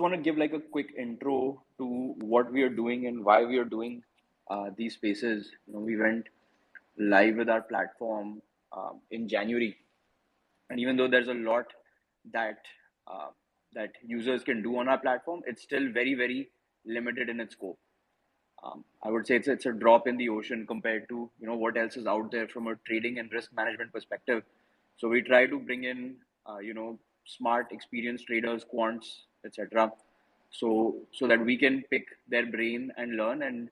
just want to give like a quick intro to what we are doing and why we are doing these spaces. We went live with our platform in January, and even though there's a lot that that users can do on our platform, it's still very, very limited in its scope. I would say it's a drop in the ocean compared to what else is out there from a trading and risk management perspective. So we try to bring in smart, experienced traders, quants, etc. So that we can pick their brain and learn and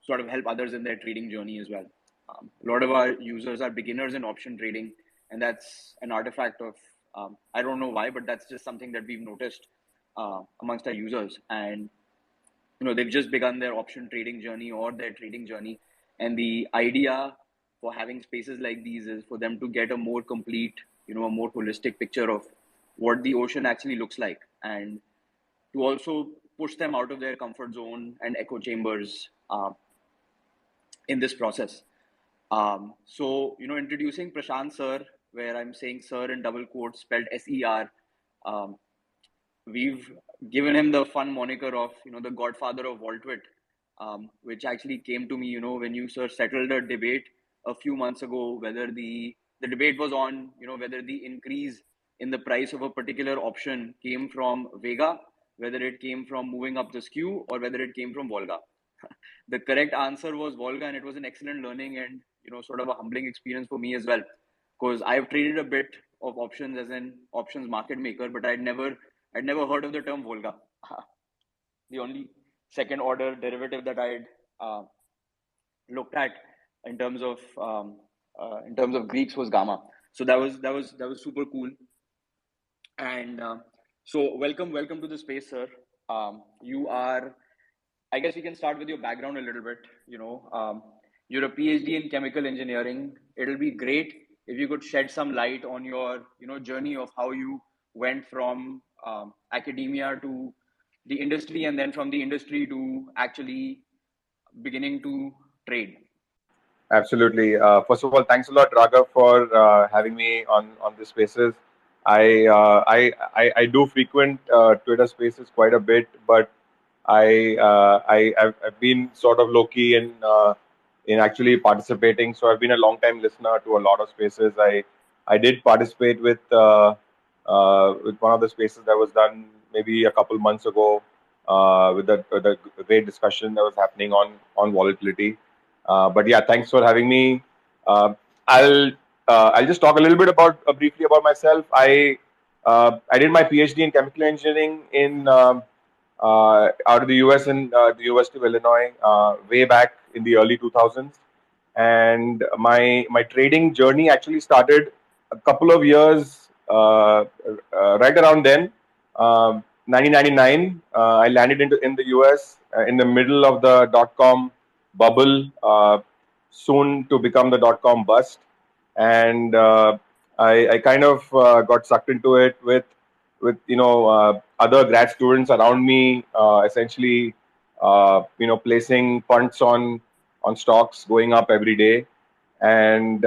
sort of help others in their trading journey as well. A lot of our users are beginners in option trading, and that's an artifact of I don't know why, but that's just something that we've noticed amongst our users. And they've just begun their option trading journey or their trading journey, and the idea for having spaces like these is for them to get a more complete, a more holistic picture of what the ocean actually looks like, and to also push them out of their comfort zone and echo chambers in this process. So introducing Prashant sir, where I'm saying sir in double quotes spelled SER. We've given him the fun moniker of the godfather of Voltwit, which actually came to me when you sir settled a debate a few months ago, whether the debate was on whether the increase in the price of a particular option came from Vega, whether it came from moving up the skew, or whether it came from Volga. The correct answer was Volga, and it was an excellent learning and sort of a humbling experience for me as well, because I've traded a bit of options as an options market maker, but I'd never heard of the term Volga. The only second order derivative that I'd looked at in terms of Greeks was gamma. So that was super cool. And so welcome to the space, sir. You are, I guess we can start with your background a little bit. You're a PhD in chemical engineering. It'll be great if you could shed some light on your journey of how you went from academia to the industry, and then from the industry to actually beginning to trade. Absolutely. First of all, thanks a lot, Raghav, for having me on this spaces. I do frequent Twitter spaces quite a bit, but I've been sort of low key in actually participating. So I've been a long time listener to a lot of spaces. I did participate with one of the spaces that was done maybe a couple months ago with the great discussion that was happening on volatility. But yeah, thanks for having me. I'll just talk a little bit about briefly about myself. I did my PhD in chemical engineering in out of the US in the University of Illinois way back in the early 2000s, and my trading journey actually started a couple of years right around then. 1999, I landed in the US in the middle of the dot-com bubble, soon to become the dot-com bust, and I kind of got sucked into it with other grad students around me, essentially placing punts on stocks going up every day, and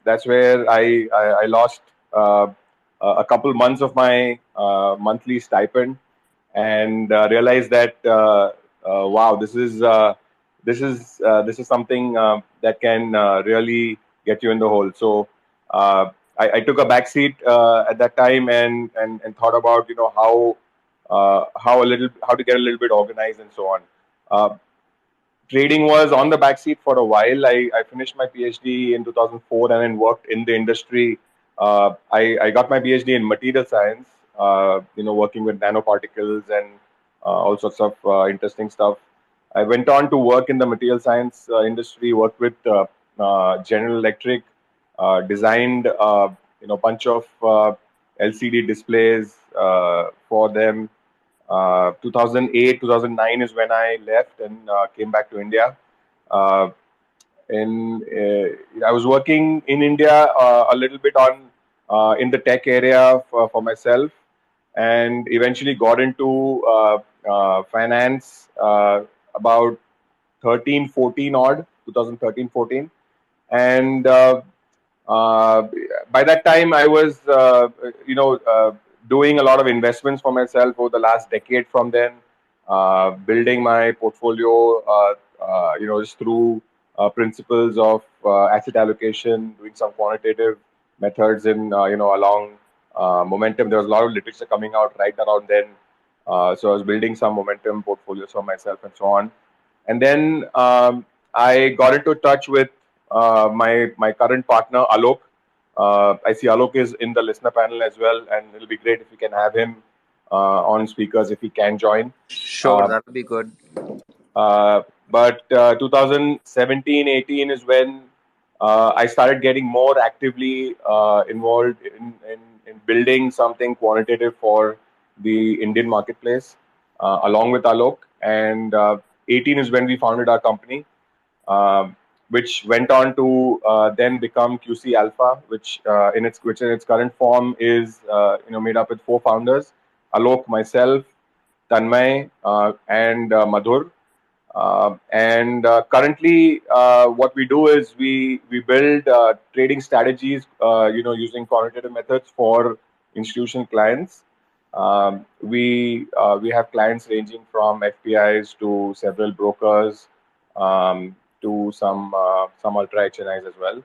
that's where I lost a couple months of my monthly stipend, and realized that wow, this is something that can really get you in the hole. So I took a back seat at that time and thought about how to get a little bit organized and so on. Trading was on the back seat for a while. I finished my PhD in 2004 and then worked in the industry. I got my PhD in material science, working with nanoparticles and all sorts of interesting stuff. I went on to work in the material science industry, worked with General Electric, designed a bunch of LCD displays for them. 2008, 2009 is when I left and came back to India. I was working in India a little bit on in the tech area for myself, and eventually got into finance about 2013, 14, and by that time I was doing a lot of investments for myself over the last decade from then, building my portfolio, just through principles of asset allocation, doing some quantitative methods in, along momentum. There was a lot of literature coming out right around then. So I was building some momentum portfolios for myself and so on. And then I got into touch with my current partner, Alok. I see Alok is in the listener panel as well, and it'll be great if we can have him on speakers if he can join. Sure, Uh, that would be good. but 2017-18 is when I started getting more actively involved in building something quantitative for the Indian marketplace, along with Alok. And 18 is when we founded our company, which went on to then become QC Alpha, which in its current form is made up with four founders: Alok, myself, Tanmay, and Madhur. And currently, what we do is we build trading strategies, using quantitative methods for institutional clients. We have clients ranging from FPIs to several brokers, to some ultra HNIs as well.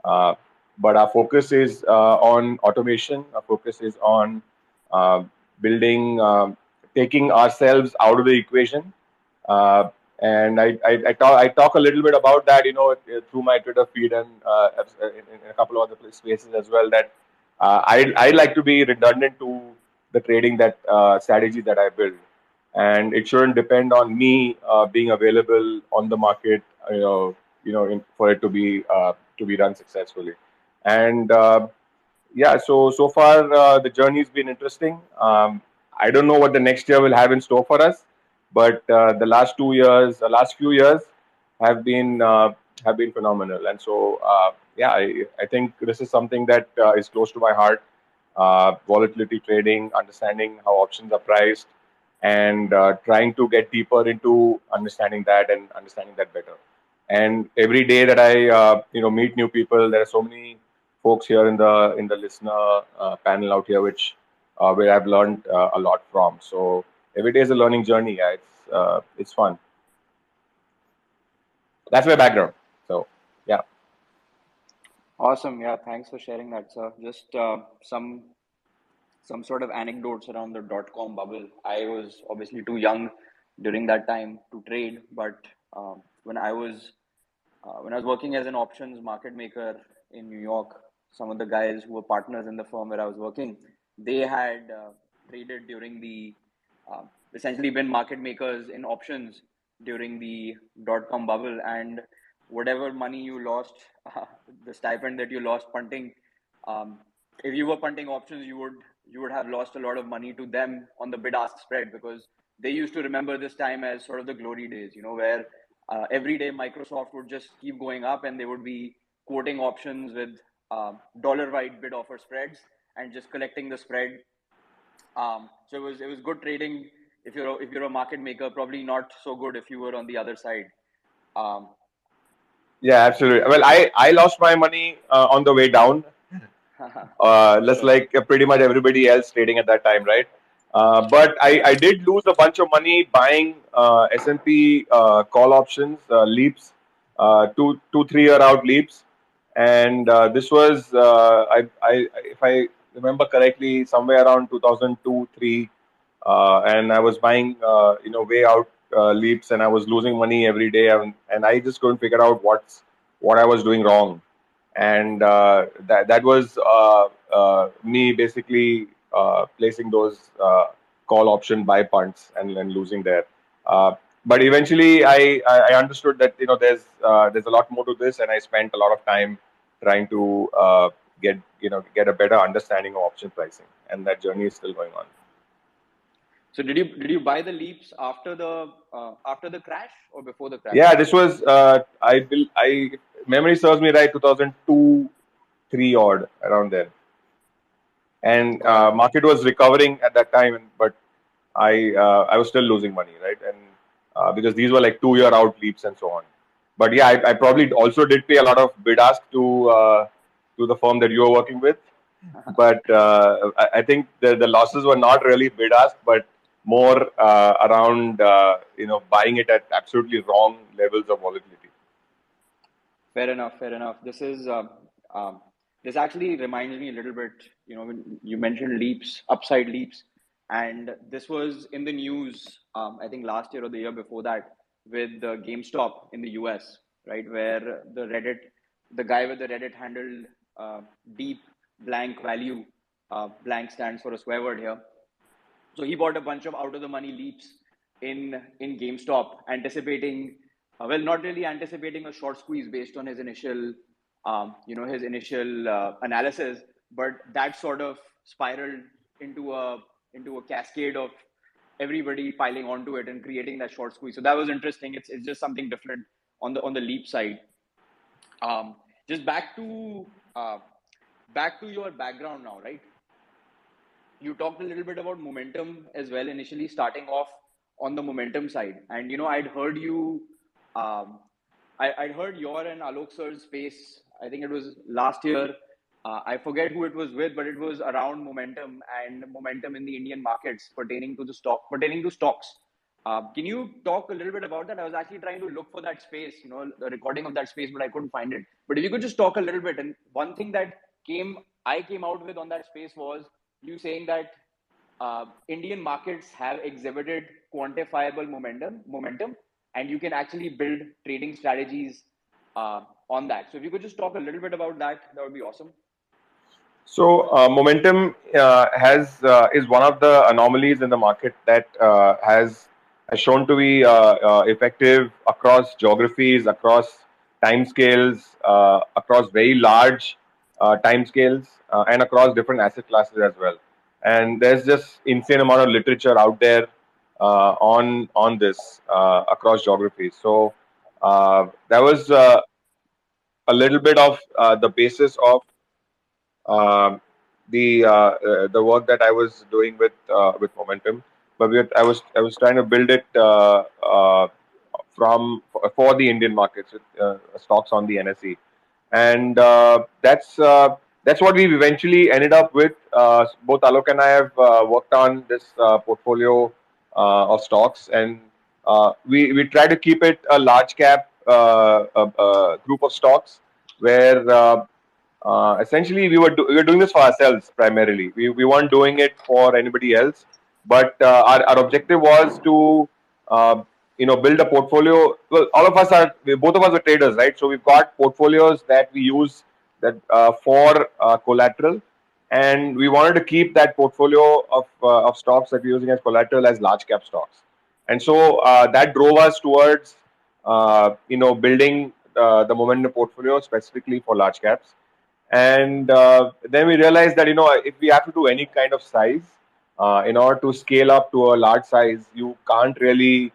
Uh, but our focus is on automation. Our focus is on uh, building, taking ourselves out of the equation. Uh, and I talk a little bit about that, through my Twitter feed and in a couple of other spaces as well. That I like to be redundant to the trading that strategy that I build, and it shouldn't depend on me being available on the market, for it to be run successfully. And yeah, so far the journey's been interesting. I don't know what the next year will have in store for us, but the last few years have been phenomenal. And so yeah, I think this is something that is close to my heart. Volatility trading, understanding how options are priced, and trying to get deeper into understanding that and understanding that better. And every day that I meet new people, there are so many folks here in the listener panel out here, which where I've learned a lot from. So every day is a learning journey. Yeah, it's fun. That's my background. So yeah. Awesome. Yeah, thanks for sharing that, sir. Just some sort of anecdotes around the dot-com bubble. I was obviously too young during that time to trade, but when I was working as an options market maker in New York, some of the guys who were partners in the firm where I was working, they had traded during the uh, essentially been market makers in options during the dot-com bubble, and whatever money you lost, the stipend that you lost punting, um, if you were punting options, you would have lost a lot of money to them on the bid-ask spread, because they used to remember this time as sort of the glory days, where every day Microsoft would just keep going up, and they would be quoting options with dollar-wide bid offer spreads and just collecting the spread. So it was good trading if you're a market maker. Probably not so good if you were on the other side. Um, Yeah, absolutely. Well, I lost my money on the way down, just sure. like pretty much everybody else trading at that time, right? But I Right. did lose a bunch of money buying S&P call options, leaps, 3 year out leaps. And this was, if I remember correctly, somewhere around 2002, 3. And I was buying, way out leaps, and I was losing money every day. And I just couldn't figure out what I was doing wrong. And that was me basically placing those call option buy punts and then losing there. Uh, but eventually, I understood that there's a lot more to this, and I spent a lot of time trying to get a better understanding of option pricing, and that journey is still going on. So did you buy the leaps after the crash or before the crash? Yeah, this was I memory serves me right, 2002, 3 odd around there. And Got it. market was recovering at that time, but I was still losing money, right? And because these were like 2 year out leaps and so on. But yeah, I probably also did pay a lot of bid ask to the firm that you were working with. But I think the losses were not really bid ask, but more around buying it at absolutely wrong levels of volatility. Fair enough. Fair enough. Um, this actually reminds me a little bit. When you mentioned leaps, upside leaps, and this was in the news. I think last year or the year before that, with GameStop in the US, right, where the guy with the Reddit handled deep blank value. Blank stands for a swear word here. So he bought a bunch of out of the money leaps in GameStop, anticipating, well, not really anticipating a short squeeze based on his initial, analysis, but that sort of spiraled into a cascade of everybody piling onto it and creating that short squeeze. So that was interesting. It's just something different on the leap side. Just back to your background now, right? You talked a little bit about momentum as well, initially starting off on the momentum side. And, I'd heard you, I'd heard your and Alok sir's space, I think it was last year. I forget who it was with, but it was around momentum and momentum in the Indian markets pertaining to stocks. Can you talk a little bit about that? I was actually trying to look for that space, the recording of that space, but I couldn't find it. But if you could just talk a little bit. And one thing that I came out with on that space was you saying that Indian markets have exhibited quantifiable momentum, and you can actually build trading strategies on that. So if you could just talk a little bit about that, that would be awesome. So momentum is one of the anomalies in the market that has shown to be effective across geographies, across time scales, across very large time scales, and across different asset classes as well. And there's just insane amount of literature out there on this across geographies. So that was a little bit of the basis of the work that I was doing with momentum, but I was trying to build it for the Indian markets with stocks on the NSE, and that's what we eventually ended up with. Both Alok and I have worked on this portfolio of stocks, and we try to keep it a large cap group of stocks where essentially we were doing this for ourselves primarily. We weren't doing it for anybody else, but our objective was to build a portfolio. Well, both of us are traders, right? So we've got portfolios that we use that for collateral, and we wanted to keep that portfolio of stocks that we're using as collateral as large cap stocks, and so that drove us towards building the momentum portfolio specifically for large caps. And then we realized that if we have to do any kind of size, in order to scale up to a large size, you can't really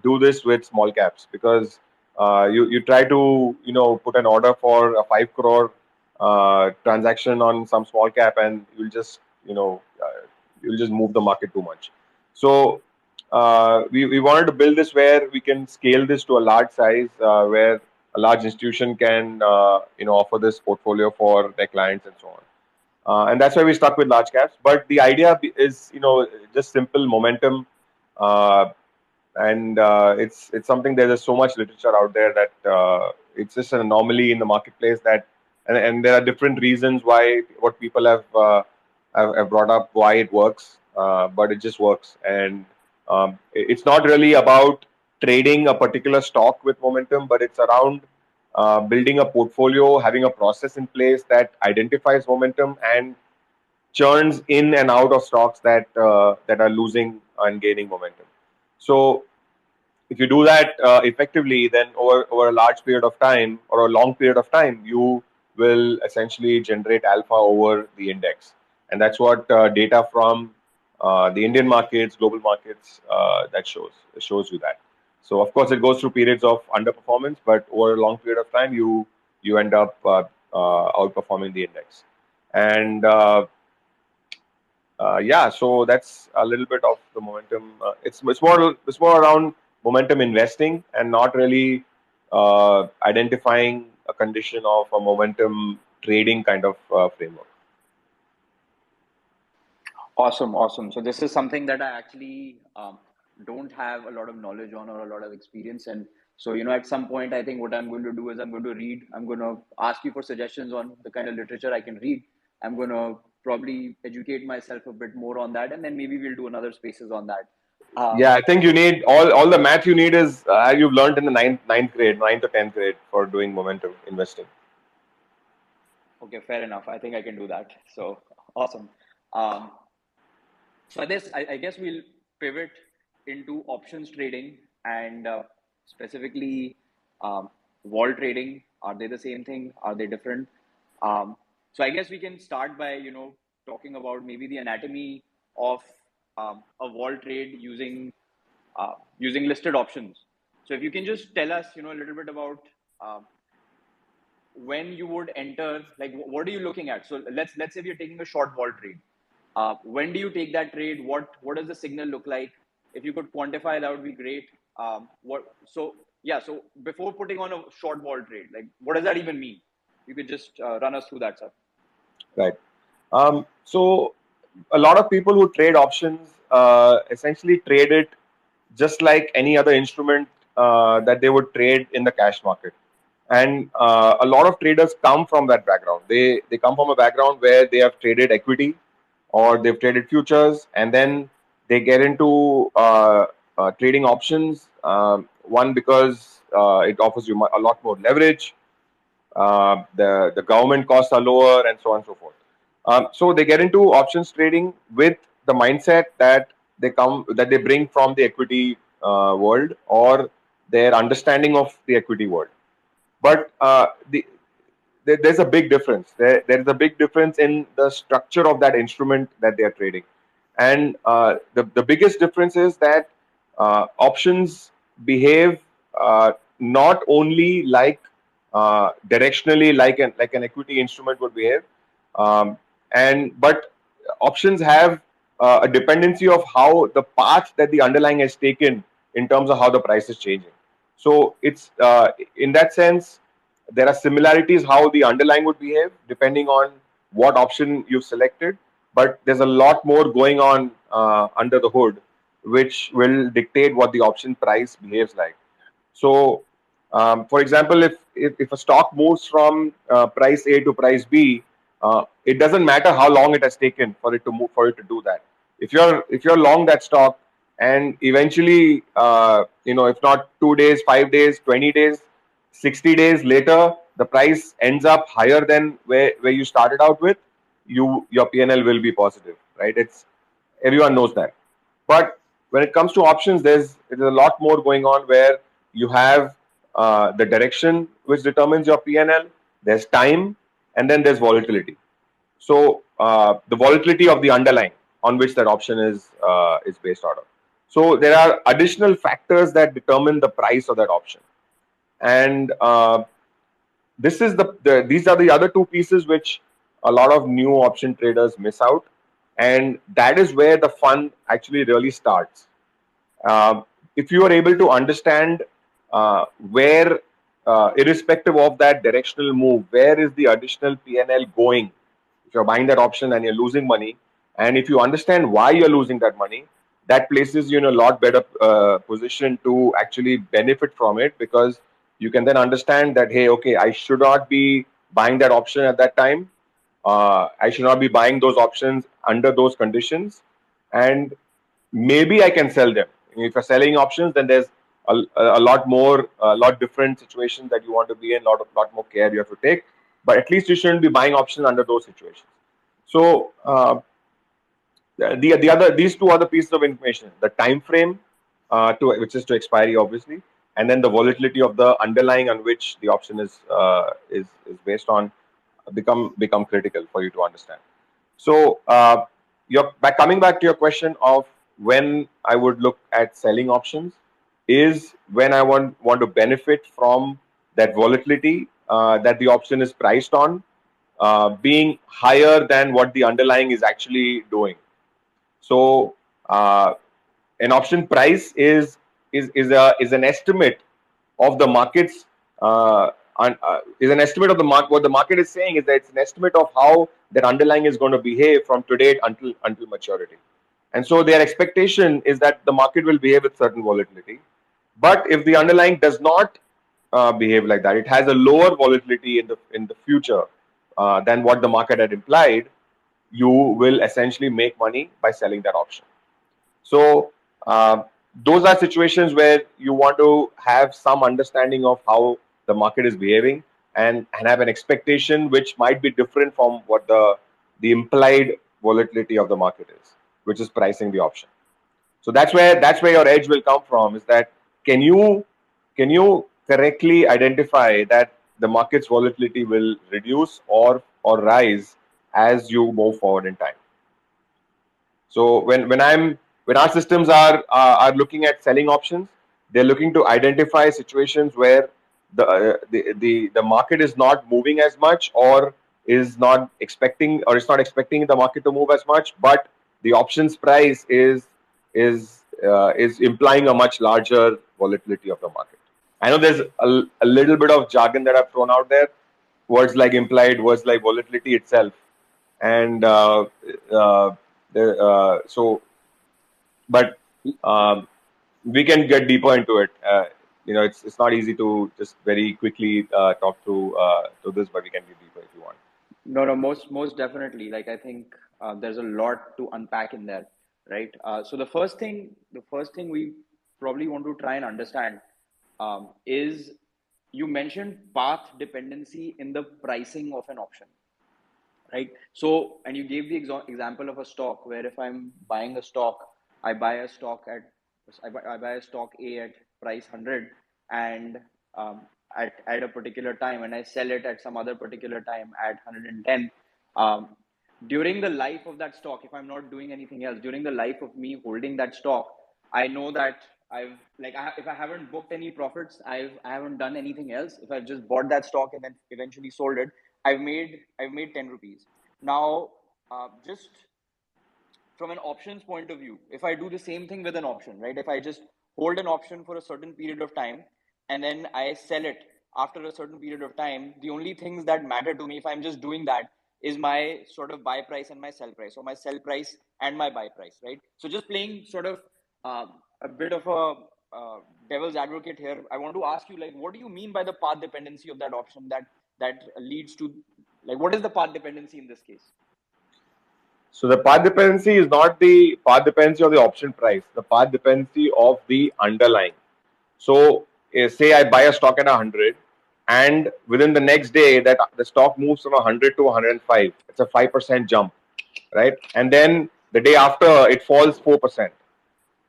do this with small caps, because you try to put an order for a 5 crore transaction on some small cap, and you'll just move the market too much. So we wanted to build this where we can scale this to a large size, where a large institution can offer this portfolio for their clients and so on. And that's why we stuck with large caps. But the idea is just simple momentum, and it's something. There's just so much literature out there that it's just an anomaly in the marketplace, that and there are different reasons why what people have brought up why it works, but it just works. And it's not really about trading a particular stock with momentum, but it's around building a portfolio, having a process in place that identifies momentum and churns in and out of stocks that are losing and gaining momentum. So if you do that effectively, then over a large period of time or a long period of time, you will essentially generate alpha over the index. And that's what data from the Indian markets, global markets, that shows you that. So of course it goes through periods of underperformance, but over a long period of time, you end up outperforming the index. And yeah, so that's a little bit of the momentum. It's more around momentum investing, and not really identifying a condition of a momentum trading kind of framework. Awesome. So this is something that I actually don't have a lot of knowledge on or a lot of experience. And so, at some point, I think what I'm going to do is I'm going to read. I'm going to ask you for suggestions on the kind of literature I can read. I'm going to probably educate myself a bit more on that, and then maybe we'll do another spaces on that. Yeah, I think you need all the math you need is you've learned in the ninth grade, 9th or 10th grade for doing momentum investing. Okay, fair enough. I think I can do that. So awesome. Um, so I guess we'll pivot into options trading and specifically vol trading. Are they the same thing? Are they different? So I guess we can start by talking about maybe the anatomy of a vol trade using listed options. So if you can just tell us a little bit about when you would enter, like what are you looking at? So let's say we're taking a short vol trade. When do you take that trade? What does the signal look like? If you could quantify, that would be great. So before putting on a short vol trade, like what does that even mean? You could just run us through that, sir. Right. So a lot of people who trade options essentially trade it just like any other instrument that they would trade in the cash market. And a lot of traders come from that background. They come from a background where they have traded equity or they've traded futures, and then they get into trading options. One, because it offers you a lot more leverage. The government costs are lower, and so on and so forth. So they get into options trading with the mindset that they bring from the equity world or their understanding of the equity world. But there's a big difference. There is a big difference in the structure of that instrument that they are trading, and the biggest difference is that options behave not only like directionally like an equity instrument would behave, um, but options have a dependency of how the path that the underlying has taken in terms of how the price is changing. So it's in that sense there are similarities how the underlying would behave depending on what option you've selected, but there's a lot more going on under the hood which will dictate what the option price behaves like. So for example, if a stock moves from price A to price B, it doesn't matter how long it has taken for it to move, for it to do that. If you're long that stock, and eventually if not 2 days, 5 days, 20 days, 60 days later the price ends up higher than where you started out with, your PNL will be positive, right? It's everyone knows that. But when it comes to options, there's a lot more going on where you have the direction which determines your PNL. There's time, and then there's volatility. So the volatility of the underlying on which that option is based out of. So there are additional factors that determine the price of that option, and these are the other two pieces which a lot of new option traders miss out, and that is where the fun actually really starts. If you are able to understand where, irrespective of that directional move, where is the additional PNL going? If you're buying that option and you're losing money, and if you understand why you're losing that money, that places you in a lot better position to actually benefit from it, because you can then understand that, hey, okay, I should not be buying that option at that time. I should not be buying those options under those conditions, and maybe I can sell them. If you're selling options, then there's a lot different situations that you want to be in, lot more care you have to take. But at least you shouldn't be buying options under those situations. So these two other pieces of information: the time frame, which is to expiry, obviously, and then the volatility of the underlying on which the option is based on, become critical for you to understand. So you're coming back to your question of when I would look at selling options is when I want to benefit from that volatility that the option is priced on being higher than what the underlying is actually doing. So an option price is an estimate of the market's is an estimate of the market. What the market is saying is that it's an estimate of how that underlying is going to behave from today until maturity. And so their expectation is that the market will behave with certain volatility. But if the underlying does not behave like that, it has a lower volatility in the future than what the market had implied, you will essentially make money by selling that option. So those are situations where you want to have some understanding of how the market is behaving and have an expectation which might be different from what the implied volatility of the market is, which is pricing the option. So that's where your edge will come from, is that can you correctly identify that the market's volatility will reduce or rise as you move forward in time. So when our systems are looking at selling options, they're looking to identify situations where the market is not moving as much, or is not expecting, or it's not expecting the market to move as much, but the options price is implying a much larger volatility of the market. I know there's a little bit of jargon that I've thrown out there, words like implied, words like volatility itself, and so, but we can get deeper into it. It's not easy to just very quickly talk through to this, but we can get deeper if you want. No, most definitely. Like, I think there's a lot to unpack in there, right? So the first thing we probably want to try and understand is, you mentioned path dependency in the pricing of an option, right? So, and you gave the example of a stock, where if I'm buying a stock, I buy a stock at I buy a stock A at price 100, and at a particular time, and I sell it at some other particular time at 110. Um, During the life of that stock, if I'm not doing anything else, during the life of me holding that stock, I know that if I haven't booked any profits, I haven't done anything else. If I've just bought that stock and then eventually sold it, I've made 10 rupees. Now, just from an options point of view, if I do the same thing with an option, right? If I just hold an option for a certain period of time and then I sell it after a certain period of time, the only things that matter to me, if I'm just doing that, is my sort of buy price and my sell price, or my sell price and my buy price, right? So just playing sort of a bit of a devil's advocate here, I want to ask you, like, what do you mean by the path dependency of that option that leads to, like, what is the path dependency in this case? So the path dependency is not the path dependency of the option price, the path dependency of the underlying. So say I buy a stock at 100, and within the next day that the stock moves from 100 to 105. It's a 5% jump, right? And then the day after it falls 4%.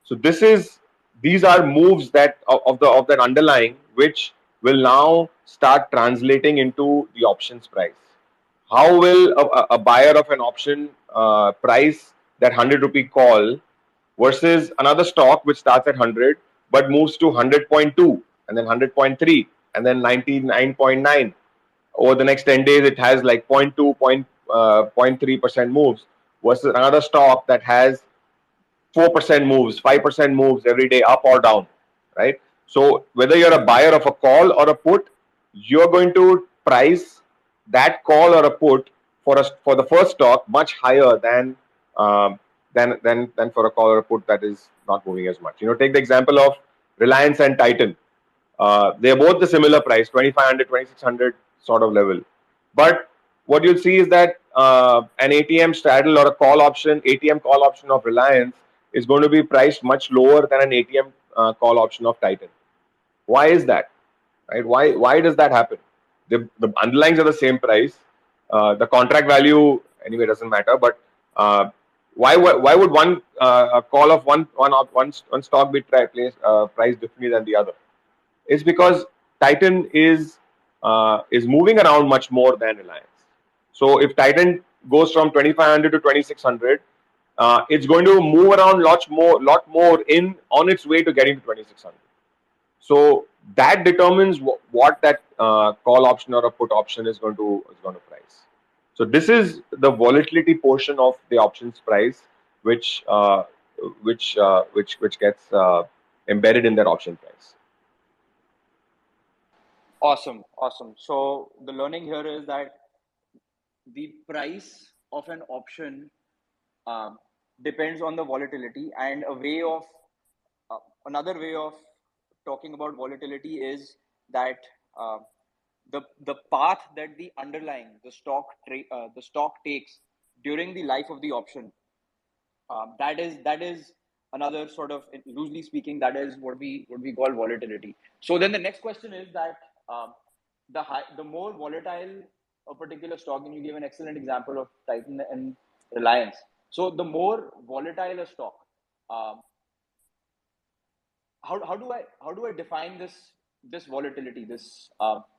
So these are moves that of that underlying, which will now start translating into the options price. How will a buyer of an option price that 100 rupee call versus another stock which starts at 100 but moves to 100.2 and then 100.3 and then 99.9? Over the next 10 days it has like 0.3% moves, versus another stock that has 4% moves, 5% moves every day, up or down, right? So whether you're a buyer of a call or a put, you're going to price that call or a put for the first stock much higher um, than for a call or a put that is not moving as much. Take the example of Reliance and Titan. They're both the similar price, 2500, 2600 sort of level. But what you'll see is that an ATM straddle or a ATM call option of Reliance is going to be priced much lower than an ATM call option of Titan. Why is that? Right? Why does that happen? The underlyings are the same price. The contract value anyway doesn't matter. But why would one call of one stock be priced differently than the other? It's because Titan is moving around much more than Reliance. So if Titan goes from 2500 to 2600, it's going to move around lot more in on its way to getting to 2600. So that determines what that call option or a put option is going to price. So this is the volatility portion of the options price, which gets embedded in that option price. Awesome, awesome. So the learning here is that the price of an option um, depends on the volatility, and a way of another way of talking about volatility is that uh, the path that the underlying the stock takes during the life of the option, that is another sort of, loosely speaking, that is what we call volatility. So then the next question is that the more volatile a particular stock, and you gave an excellent example of Titan and Reliance. So the more volatile a stock, um, how do I define this volatility, this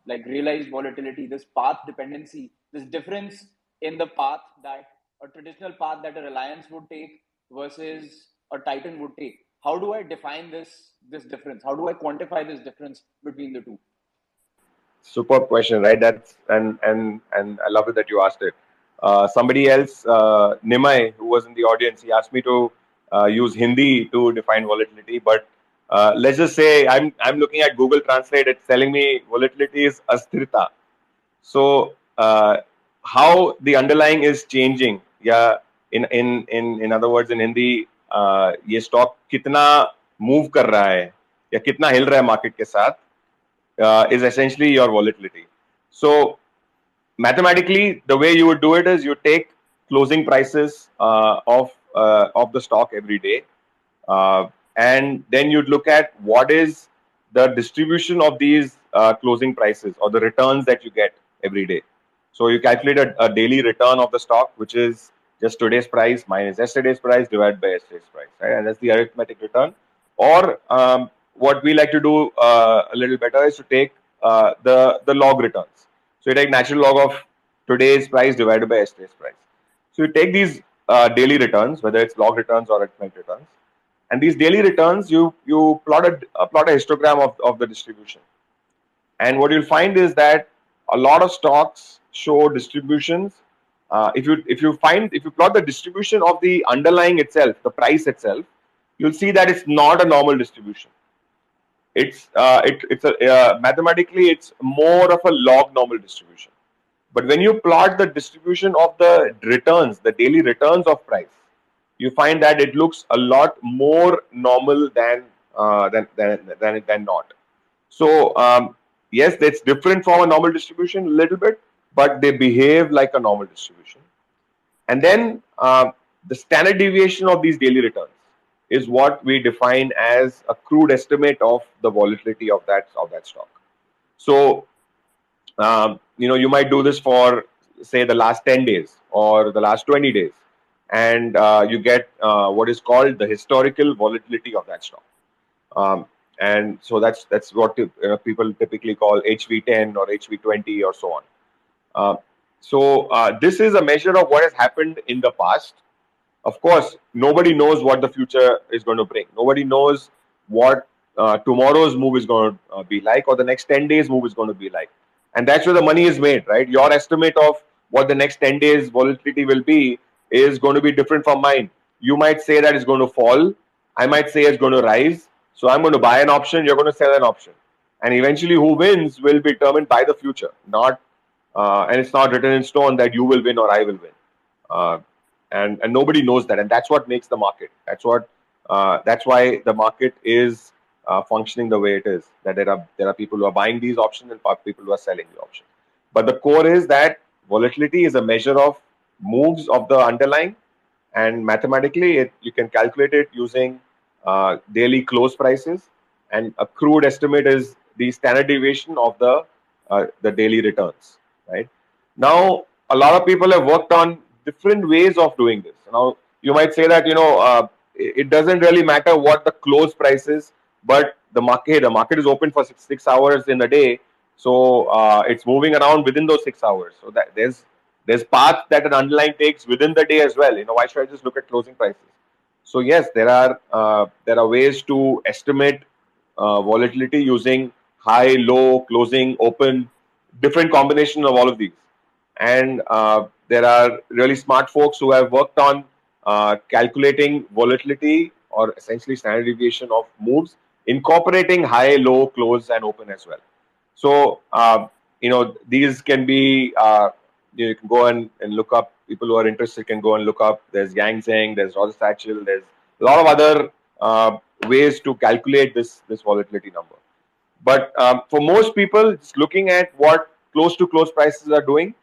like realized volatility, this path dependency, this difference in the path that a traditional path that a Reliance would take versus a Titan would take? How do I define this difference? How do I quantify this difference between the two? Superb question, right? That's and I love it that you asked it. Somebody else, Nimai, who was in the audience, he asked me to use Hindi to define volatility. But let's just say I'm looking at Google Translate. It's telling me volatility is asthirta. So how the underlying is changing? Yeah, in other words, in Hindi, ये stock कितना move कर रहा है या कितना हिल रहा है market के साथ, is essentially your volatility. So mathematically, the way you would do it is you take closing prices of the stock every day, uh, and then you'd look at what is the distribution of these closing prices or the returns that you get every day. So you calculate a daily return of the stock, which is just today's price minus yesterday's price divided by yesterday's price, right? And that's the arithmetic return. Or what we like to do a little better is to take the log returns. So you take natural log of today's price divided by yesterday's price. So you take these daily returns, whether it's log returns or arithmetic returns, and these daily returns, you plot a histogram of the distribution. And what you'll find is that a lot of stocks show distributions. If you plot the distribution of the underlying itself, the price itself, you'll see that it's not a normal distribution. It's mathematically it's more of a log normal distribution. But when you plot the distribution of the returns, the daily returns of price, you find that it looks a lot more normal than not. So yes, that's different from a normal distribution a little bit, but they behave like a normal distribution. And then the standard deviation of these daily returns is what we define as a crude estimate of the volatility of that stock. So you might do this for say the last 10 days or the last 20 days, and you get what is called the historical volatility of that stock. And so that's what people typically call HV10 or HV20 or so on. This is a measure of what has happened in the past. Of course, nobody knows what the future is going to bring. Nobody knows what tomorrow's move is going to be like, or the next 10 days move is going to be like. And that's where the money is made, right? Your estimate of what the next 10 days volatility will be is going to be different from mine. You might say that it's going to fall. I might say it's going to rise. So I'm going to buy an option, you're going to sell an option. And eventually who wins will be determined by the future, not and it's not written in stone that you will win or I will win. Uh, and nobody knows that, and that's what makes the market. That's why the market is functioning the way it is. That there are people who are buying these options and people who are selling the options. But the core is that volatility is a measure of moves of the underlying, and mathematically you can calculate it using daily close prices, and a crude estimate is the standard deviation of the daily returns. Right now, a lot of people have worked on different ways of doing this. Now, you might say that it doesn't really matter what the close price is, but the market is open for six hours in a day, so it's moving around within those 6 hours. So that there's paths that an underlying takes within the day as well. Why should I just look at closing prices? So yes, there are ways to estimate volatility using high, low, closing, open, different combination of all of these. And there are really smart folks who have worked on calculating volatility or essentially standard deviation of moves, incorporating high, low, close, and open as well. So these can be you can go and look up. People who are interested can go and look up. There's Yang Zheng, there's Roger Satchel, there's a lot of other ways to calculate this volatility number. But for most people, just looking at what close to close prices are doing,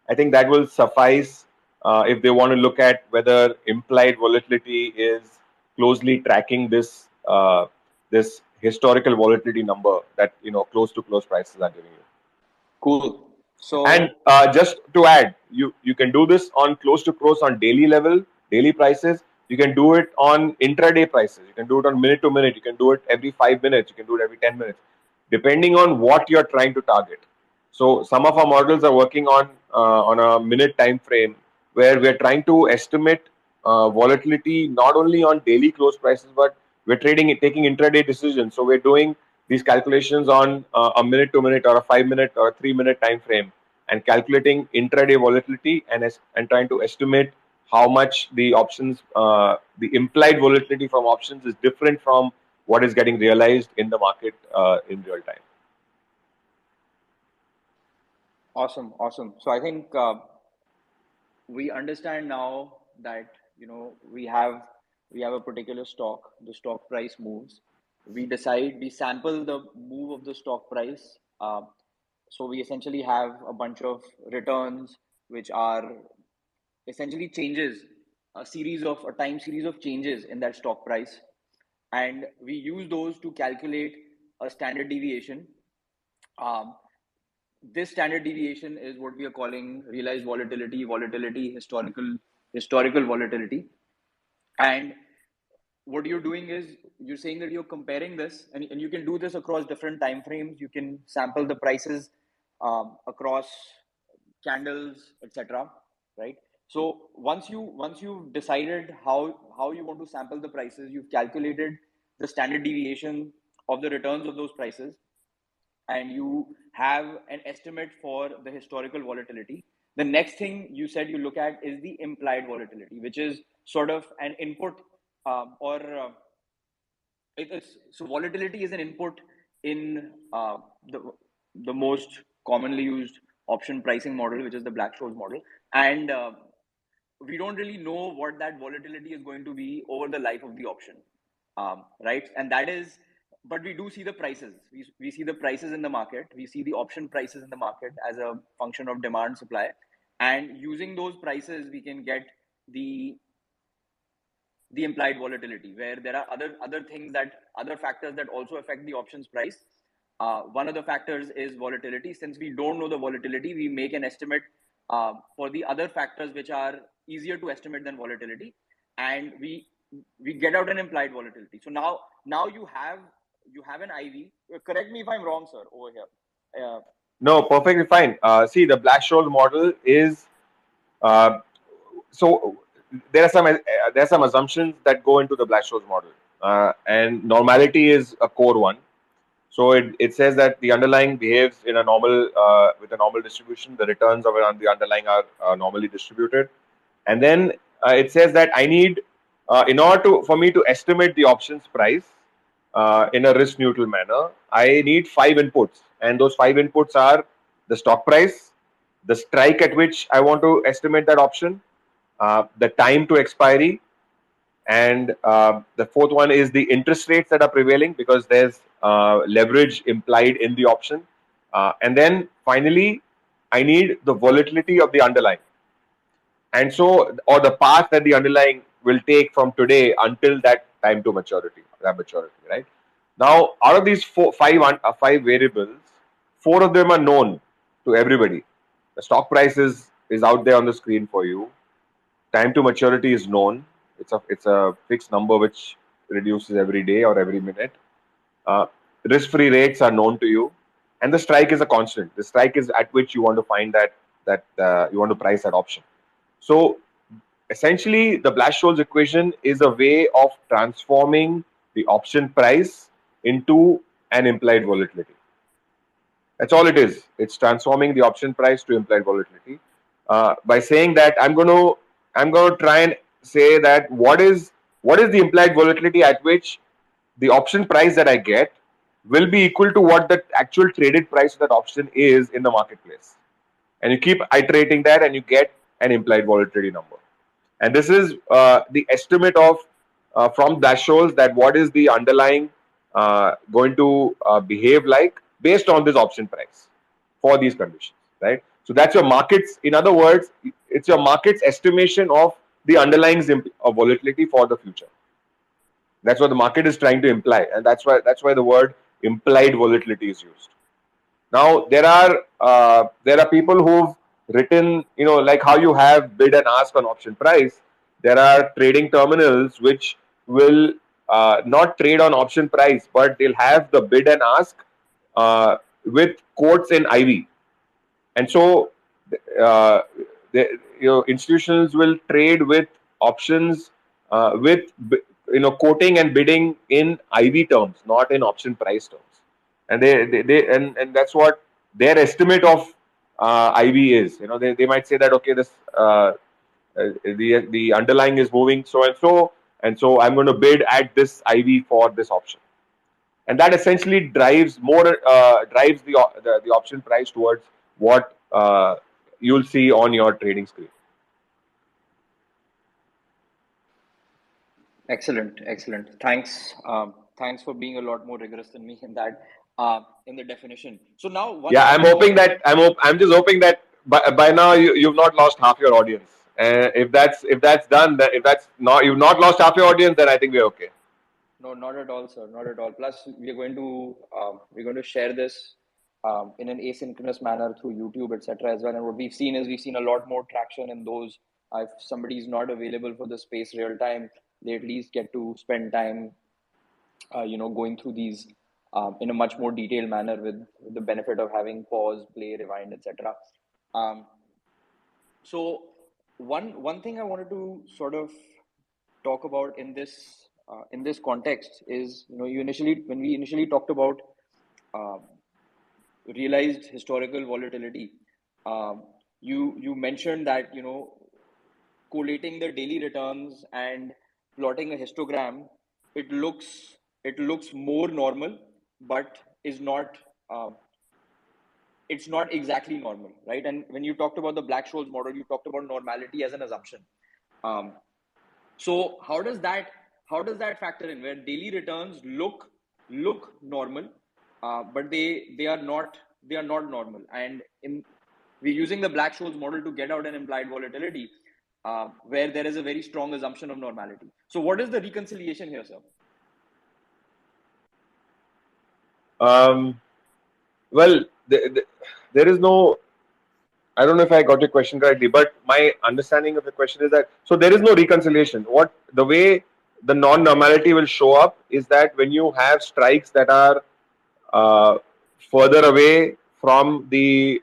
I think that will suffice if they want to look at whether implied volatility is closely tracking this historical volatility number that close to close prices are giving you. Cool. And So just to add, you can do this on close to close on daily level, daily prices. You can do it on intraday prices. You can do it on minute to minute. You can do it every 5 minutes. You can do it every 10 minutes, depending on what you're trying to target. So some of our models are working on a minute time frame where we're trying to estimate volatility not only on daily close prices, but we're taking intraday decisions. So we're doing these calculations on a minute to minute or a 5 minute or a 3 minute time frame and calculating intraday volatility and trying to estimate how much the options, the implied volatility from options is different from what is getting realized in the market in real time. awesome, awesome. So I think we understand now that we have a particular stock. The stock price moves. We sample the move of the stock price. So we essentially have a bunch of returns, which are essentially changes, a time series of changes in that stock price, and we use those to calculate a standard deviation. Um, this standard deviation is what we are calling realized volatility, historical volatility. And what you're doing is you're saying that you're comparing this, and you can do this across different time frames. You can sample the prices across candles, etc. Right? So once you've decided how you want to sample the prices, you've calculated the standard deviation of the returns of those prices, and you have an estimate for the historical volatility. The next thing you said you look at is the implied volatility, which is sort of an input, or it's so volatility is an input in the most commonly used option pricing model, which is the Black-Scholes model, and we don't really know what that volatility is going to be over the life of the option, right? And that is, but we do see the prices. We see the prices in the market. We see the option prices in the market as a function of demand supply, and using those prices, we can get the implied volatility, where there are other factors that also affect the options price. One of the factors is volatility. Since we don't know the volatility, we make an estimate for the other factors which are easier to estimate than volatility, and we get out an implied volatility. So now you have an IV. Correct me if I'm wrong, sir, over here. No, perfectly fine. See, the Black-Scholes model is so there are some assumptions that go into the Black-Scholes model, and normality is a core one. So it says that the underlying behaves in a normal with a normal distribution. The returns of the underlying are normally distributed, and then it says that I need in order for me to estimate the options price in a risk neutral manner, I need 5 inputs, and those 5 inputs are the stock price, the strike at which I want to estimate that option, the time to expiry, and the fourth one is the interest rates that are prevailing because there's leverage implied in the option, and then finally I need the volatility of the underlying, and so or the path that the underlying will take from today until that time to maturity, right? Now, out of these five variables, four of them are known to everybody. The stock price is out there on the screen for you. Time to maturity is known. It's a fixed number which reduces every day or every minute. Risk-free rates are known to you, and the strike is a constant. The strike is at which you want to find that you want to price that option. So essentially, the Black-Scholes equation is a way of transforming the option price into an implied volatility. That's all it is. It's transforming the option price to implied volatility. By saying that, I'm going to try and say that what is the implied volatility at which the option price that I get will be equal to what the actual traded price of that option is in the marketplace. And you keep iterating that and you get an implied volatility number. And this is the estimate of from that shows that what is the underlying going to behave like based on this option price for these conditions, right? So that's your markets. In other words, it's your market's estimation of the underlying of volatility for the future. That's what the market is trying to imply, and that's why the word implied volatility is used. Now there are people who've written, like how you have bid and ask on option price. There are trading terminals which will not trade on option price, but they'll have the bid and ask with quotes in IV, and so uh, institutions will trade with options with quoting and bidding in IV terms, not in option price terms, and and that's what their estimate of IV is. They might say that, okay, this the underlying is moving so and so, and so I'm going to bid at this IV for this option, and that essentially drives the option price towards what you'll see on your trading screen. Excellent, excellent. Thanks. Thanks for being a lot more rigorous than me in that, in the definition. So now, Yeah, one thing that I'm just hoping that by now you've not lost half your audience. If that's done, that if that's not you've not lost half your audience, then I think we're okay. no, not at all, sir, not at all. Plus, we're going to share this in an asynchronous manner through YouTube, etc. as well. And what we've seen a lot more traction in those. If somebody is not available for the space real time, they at least get to spend time going through these in a much more detailed manner with the benefit of having pause, play, rewind, etc. Um, so one thing I wanted to sort of talk about in this context is, when we initially talked about uh, realized historical volatility, you mentioned that collating the daily returns and plotting a histogram, it looks more normal, but is not uh, it's not exactly normal, right? And when you talked about the Black-Scholes model, you talked about normality as an assumption. Um, so how does that factor in, where daily returns look normal, but they are not normal, and we're using the Black-Scholes model to get out an implied volatility, where there is a very strong assumption of normality. So what is the reconciliation here, sir? Um, well, there is no. I don't know if I got your question correctly, but my understanding of the question is that so there is no reconciliation. What the way the non-normality will show up is that when you have strikes that are uh, further away from the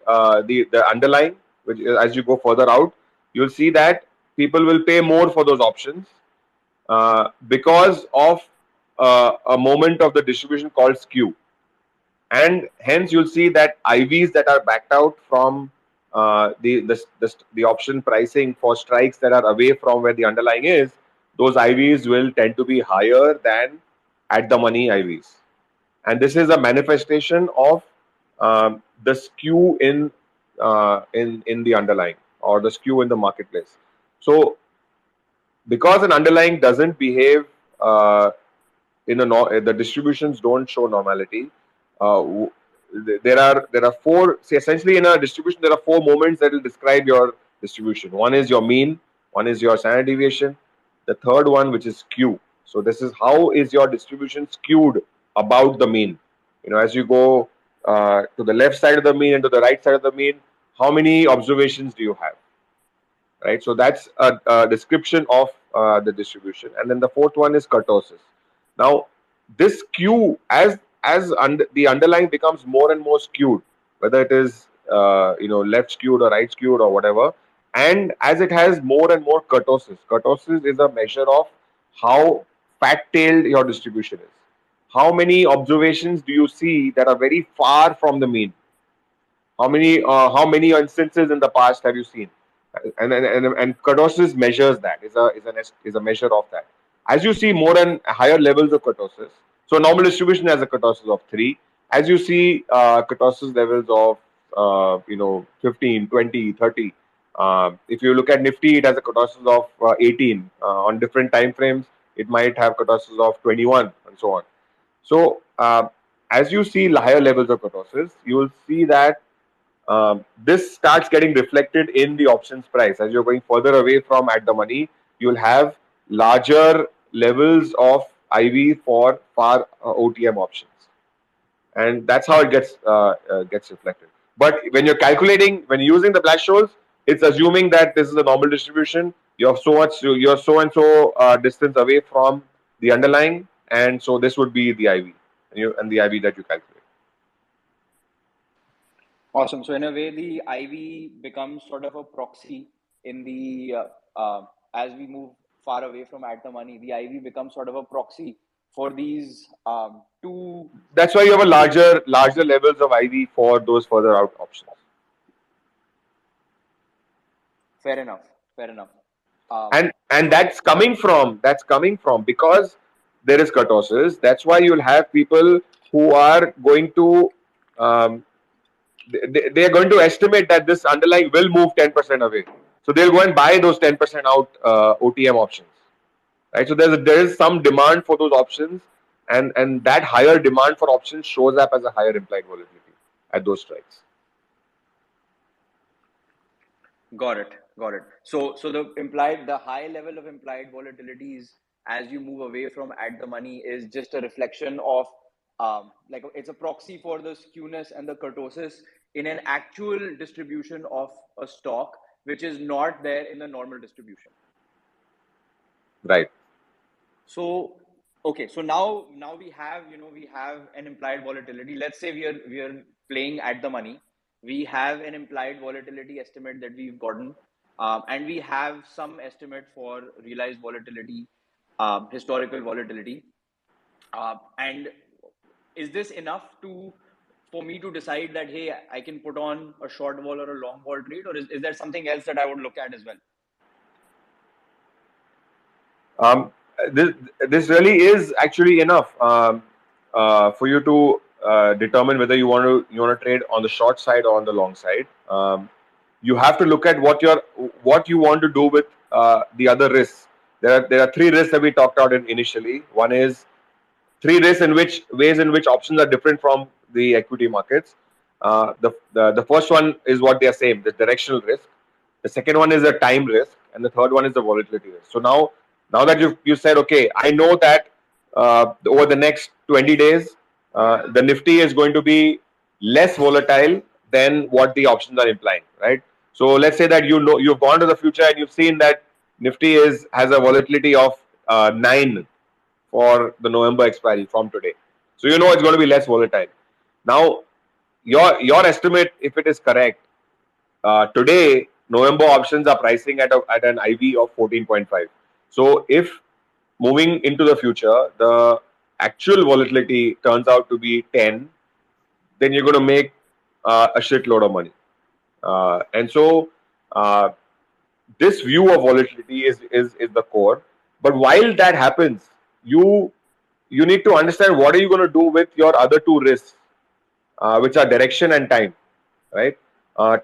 underlying, which as you go further out, you'll see that people will pay more for those options because of a moment of the distribution called skew, and hence you'll see that IVs that are backed out from the option pricing for strikes that are away from where the underlying is, those IVs will tend to be higher than at the money IVs, and this is a manifestation of the skew in the underlying, or the skew in the marketplace. So because an underlying doesn't behave in a the distributions don't show normality. Uh, there are four. See, essentially in a distribution there are four moments that will describe your distribution. One is your mean. One is your standard deviation. The third one, which is skew. So this is how is your distribution skewed about the mean. As you go to the left side of the mean and to the right side of the mean, how many observations do you have? Right. So that's a description of the distribution. And then the fourth one is kurtosis. Now, this skew, the underlying becomes more and more skewed, whether it is left skewed or right skewed or whatever, and as it has more and more kurtosis. Kurtosis is a measure of how fat-tailed your distribution is. How many observations do you see that are very far from the mean? How many instances in the past have you seen? And kurtosis measures that, is a measure of that. As you see more and higher levels of kurtosis, So normal distribution has a kurtosis of 3. As you see, kurtosis levels of 15, 20, 30. If you look at Nifty, it has a kurtosis of 18. On different time frames, it might have kurtosis of 21 and so on. So as you see higher levels of kurtosis, you will see that this starts getting reflected in the options price. As you're going further away from at the money, you'll have larger levels of IV for far OTM options, and that's how it gets reflected. But when you're calculating, when you're using the Black-Scholes, it's assuming that this is a normal distribution. You're so and so distance away from the underlying, and so this would be the IV, and the IV that you calculate. Awesome. So in a way, the IV becomes sort of a proxy in the as we move far away from at the money. The IV becomes sort of a proxy for these two. That's why you have a larger levels of IV for those further out options. Fair enough. Fair enough. And that's coming from because there is kurtosis. That's why you'll have people who are going to they are going to estimate that this underlying will move 10% away. So they'll go and buy those 10% out OTM options, right? So there is some demand for those options, and that higher demand for options shows up as a higher implied volatility at those strikes. Got it. So the high level of implied volatilities as you move away from at the money is just a reflection of like it's a proxy for the skewness and the kurtosis in an actual distribution of a stock, which is not there in the normal distribution. Right. So okay, so now we have an implied volatility. Let's say we are playing at the money. We have an implied volatility estimate that we've gotten, and we have some estimate for realized volatility, historical volatility. And is this enough for me to decide that, hey, I can put on a short vol or a long vol trade, or is there something else that I would look at as well? This really is actually enough for you to determine whether you want to trade on the short side or on the long side. You have to look at what you want to do with the other risks. There are 3 risks that we talked about initially. One is 3 risks in which options are different from the equity markets. The first one is what they are saying, the directional risk. The second one is the time risk, and the third one is the volatility risk. So now that you said, okay, I know that over the next 20 days, the Nifty is going to be less volatile than what the options are implying, right? So let's say that you've gone to the future and you've seen that Nifty has a volatility of 9 for the November expiry from today. So you know it's going to be less volatile. Now, your estimate, if it is correct, today November options are pricing at an IV of 14.5. So if moving into the future, the actual volatility turns out to be 10, then you're going to make a shitload of money. And so this view of volatility is the core. But while that happens, you need to understand what are you going to do with your other 2 risks, which are direction and time, right?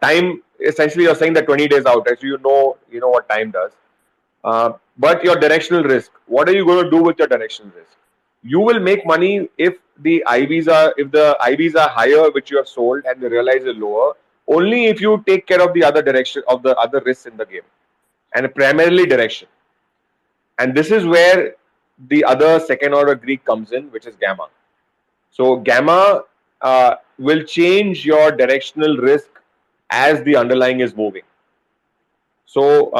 Time, essentially, you're saying that 20 days out, right? So you know what time does. But your directional risk, what are you going to do with your directional risk? You will make money if the IVs are higher, which you have sold, and the realize is lower. Only if you take care of the other direction of the other risks in the game, and primarily direction. And this is where the other second order Greek comes in, which is gamma. So gamma will change your directional risk as the underlying is moving. So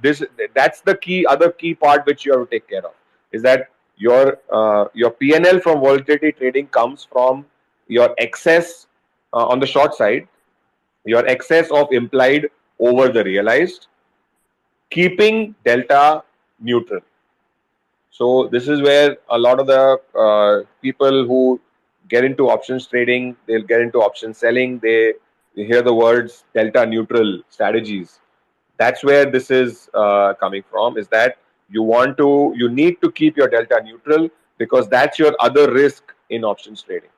that's the other key part which you have to take care of, is that your PNL from volatility trading comes from your excess on the short side, your excess of implied over the realized, keeping delta neutral. So this is where a lot of the people who get into options trading, they'll get into option selling. They hear the words delta neutral strategies. That's where this is coming from. Is that you need to keep your delta neutral. because that's your other risk in options trading.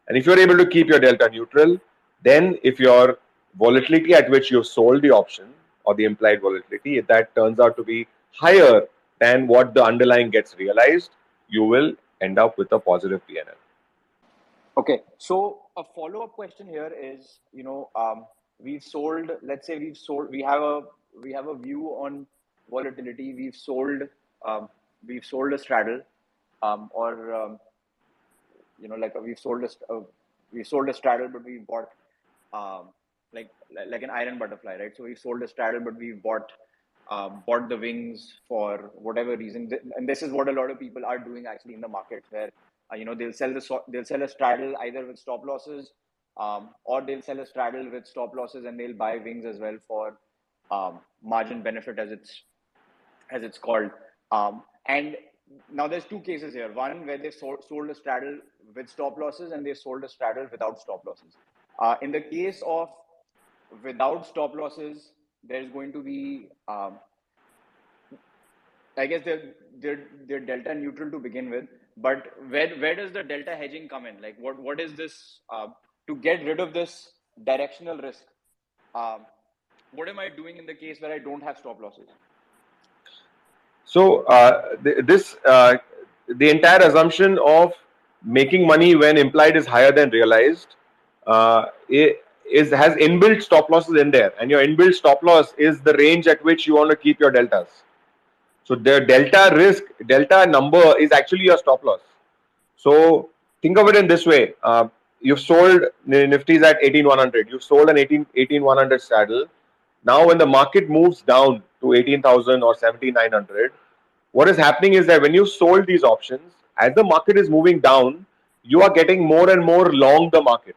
And if you're able to keep your delta neutral, then if your volatility at which you've sold the option or the implied volatility, if that turns out to be higher than what the underlying gets realized, you will end up with a positive PNL. Okay, so a follow-up question here is, we've sold. Let's say we've sold. We have a view on volatility. Um, we've sold a straddle, or like we've sold a straddle, but we bought um, like an iron butterfly, right? So we've sold a straddle, but we've bought the wings for whatever reason, and this is what a lot of people are doing actually in the market, where they'll sell a straddle either with stop losses, or they'll sell a straddle with stop losses, and they'll buy wings as well for margin benefit, as it's called. And now there's two cases here. One where they sold a straddle with stop losses, and they sold a straddle without stop losses. In the case of without stop losses, there's going to be, I guess they're delta neutral to begin with. But where does the delta hedging come in? Like what is this, to get rid of this directional risk? What am I doing in the case where I don't have stop losses? So the entire assumption of making money when implied is higher than realized has inbuilt stop losses in there, and your inbuilt stop loss is the range at which you want to keep your deltas. So the delta number is actually your stop loss. So think of it in this way: you've sold Nifty's at 18,100. You've sold an 18,100 straddle. Now, when the market moves down to 18,000 or 17,900, what is happening is that when you sold these options, as the market is moving down, you are getting more and more long the market.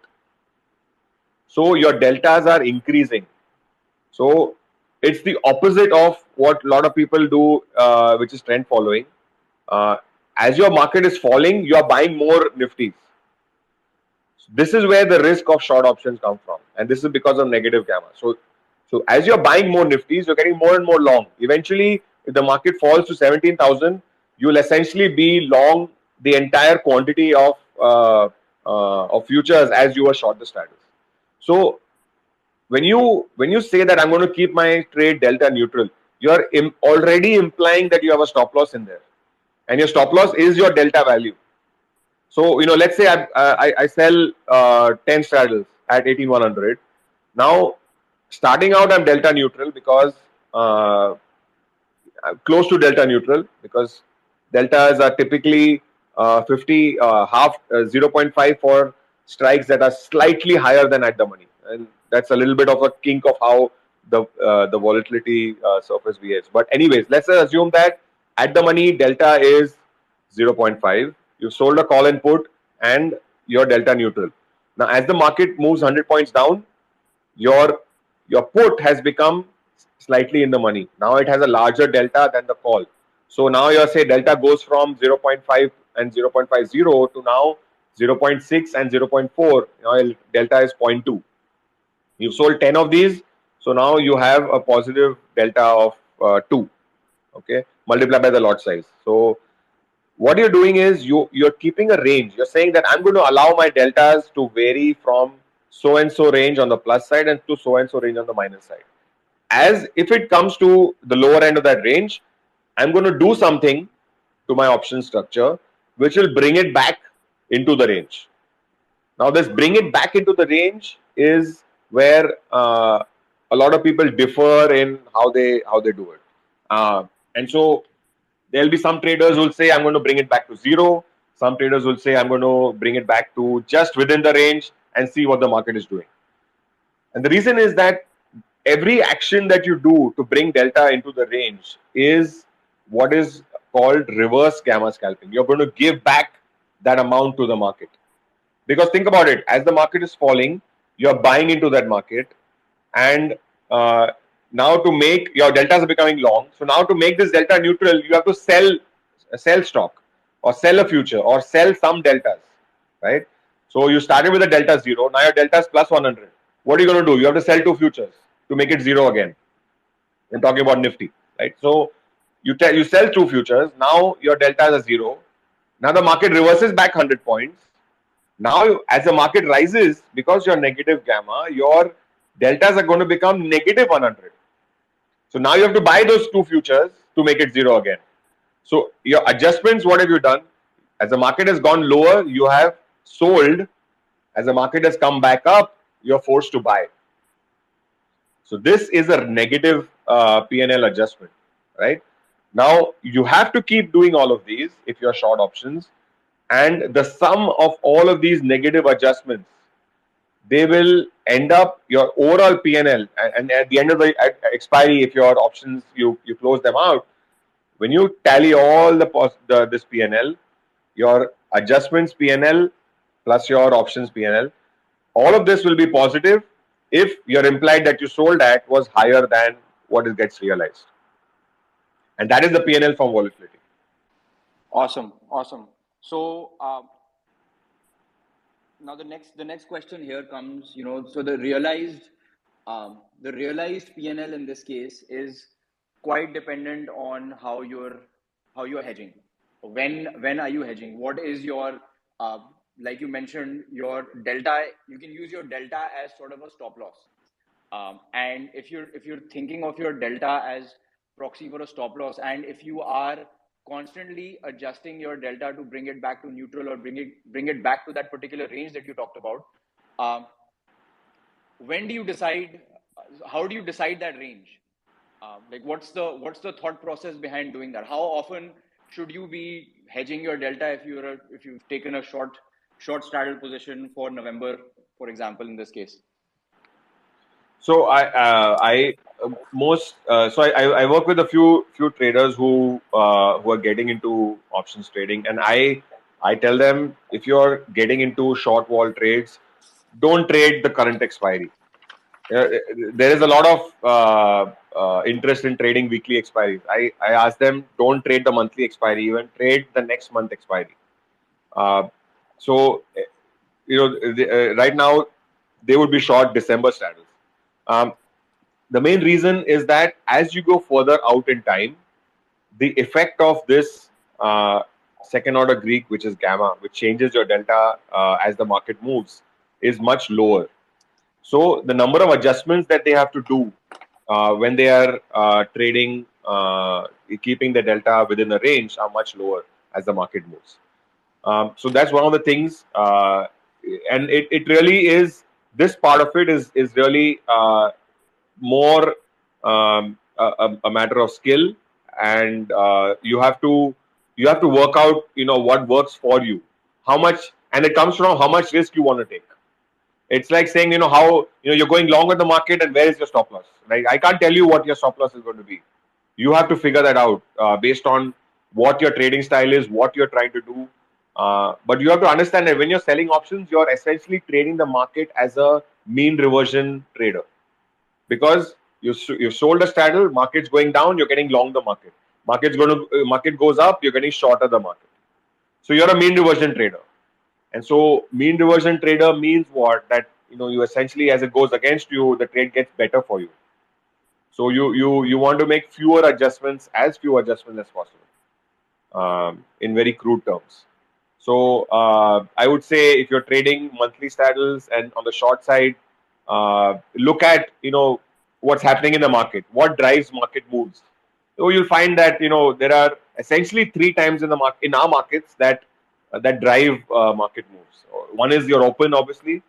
So your deltas are increasing. So it's the opposite of what a lot of people do, which is trend following. As your market is falling, you are buying more Nifties. This is where the risk of short options come from, and this is because of negative gamma. So as you're buying more Nifties, you're getting more and more long. Eventually, if the market falls to 17,000, you'll essentially be long the entire quantity of futures as you were short the straddles. So when you say that I'm going to keep my trade delta neutral, you're already implying that you have a stop loss in there, and your stop loss is your delta value. So let's say I sell 10 straddles at 18,100. Now, starting out, I'm delta neutral because I'm close to delta neutral, because deltas are typically 50 half 0.5 for strikes that are slightly higher than at the money, and that's a little bit of a kink of how the volatility surface behaves. But anyways, let's assume that at the money delta is 0.5. You sold a call and put, and you're delta neutral. Now, as the market moves 100 points down, your put has become slightly in the money. Now it has a larger delta than the call. So now your delta goes from 0.5 and 0.50 to now 0.6 and 0.4. Now delta is 0.2. You've sold 10 of these, so now you have a positive delta of 2. Okay, multiplied by the lot size. So what you're doing is you're keeping a range. You're saying that I'm going to allow my deltas to vary from so and so range on the plus side and to so and so range on the minus side. As if it comes to the lower end of that range, I'm going to do something to my option structure which will bring it back into the range. Now, this bring it back into the range is where a lot of people differ in how they do it. And so there'll be some traders who will say, I'm going to bring it back to 0. Some traders will say, I'm going to bring it back to just within the range and see what the market is doing. And the reason is that every action that you do to bring delta into the range is what is called reverse gamma scalping. You're going to give back that amount to the market. Because think about it, as the market is falling, you're buying into that market, and now to make your deltas are becoming long. So now to make this delta neutral, you have to sell stock or sell a future or sell some deltas, right? So you started with a delta 0. Now your delta is plus 100. What are you going to do? You have to sell 2 futures to make it 0 again. I'm talking about Nifty, right? So you sell 2 futures. Now your delta is 0. Now the market reverses back 100 points. Now, as the market rises, because you're negative gamma, your deltas are going to become negative 100. So now you have to buy those two futures to make it zero again. So your adjustments, what have you done? As the market has gone lower, you have sold. As the market has come back up, you're forced to buy. So this is a negative P&L adjustment, right? Now you have to keep doing all of these if you're short options, and the sum of all of these negative adjustments, they will end up your overall P&L, and at the end of the expiry, if your options you close them out, when you tally all this P&L, your adjustments P&L plus your options P&L, all of this will be positive if your implied that you sold at was higher than what it gets realized, and that is the P&L from volatility. Awesome, awesome. So now the next question here comes. So the realized P&L in this case is quite dependent on how you're hedging. When are you hedging? What is your like you mentioned, your delta? You can use your delta as sort of a stop loss. And if you're thinking of your delta as proxy for a stop loss, and if you are constantly adjusting your delta to bring it back to neutral or bring it back to that particular range that you talked about, when do you decide? How do you decide that range? Like what's the thought process behind doing that? How often should you be hedging your delta if you've taken a short straddle position for November, for example, in this case? So I work with a few traders who are getting into options trading, and I tell them, if you're getting into short wall trades, don't trade the current expiry. There is a lot of interest in trading weekly expiries. I ask them, don't trade the monthly expiry, even trade the next month expiry. So right now they would be short December straddles. The main reason is that as you go further out in time, the effect of this second order Greek, which is gamma, which changes your delta as the market moves, is much lower. So the number of adjustments that they have to do when they are trading, keeping the delta within a range, are much lower as the market moves. So that's one of the things, and it really is, this part of it is really more a matter of skill, and you have to work out what works for you, how much, and it comes from how much risk you want to take. It's like saying, how you're going long on the market, and where is your stop loss, right? I can't tell you what your stop loss is going to be. You have to figure that out based on what your trading style is, what you're trying to do. But you have to understand that when you're selling options, you're essentially trading the market as a mean reversion trader, because you've sold a straddle, market's going down, you're getting long the market. Market goes up, you're getting shorter the market. So you're a mean reversion trader. And so mean reversion trader means what? That you essentially, as it goes against you, the trade gets better for you. So you want to make few adjustments as possible, in very crude terms. So I would say, if you're trading monthly straddles and on the short side, look at what's happening in the market, what drives market moves. So you'll find that there are essentially three times in our markets that drive market moves. One is your open, obviously,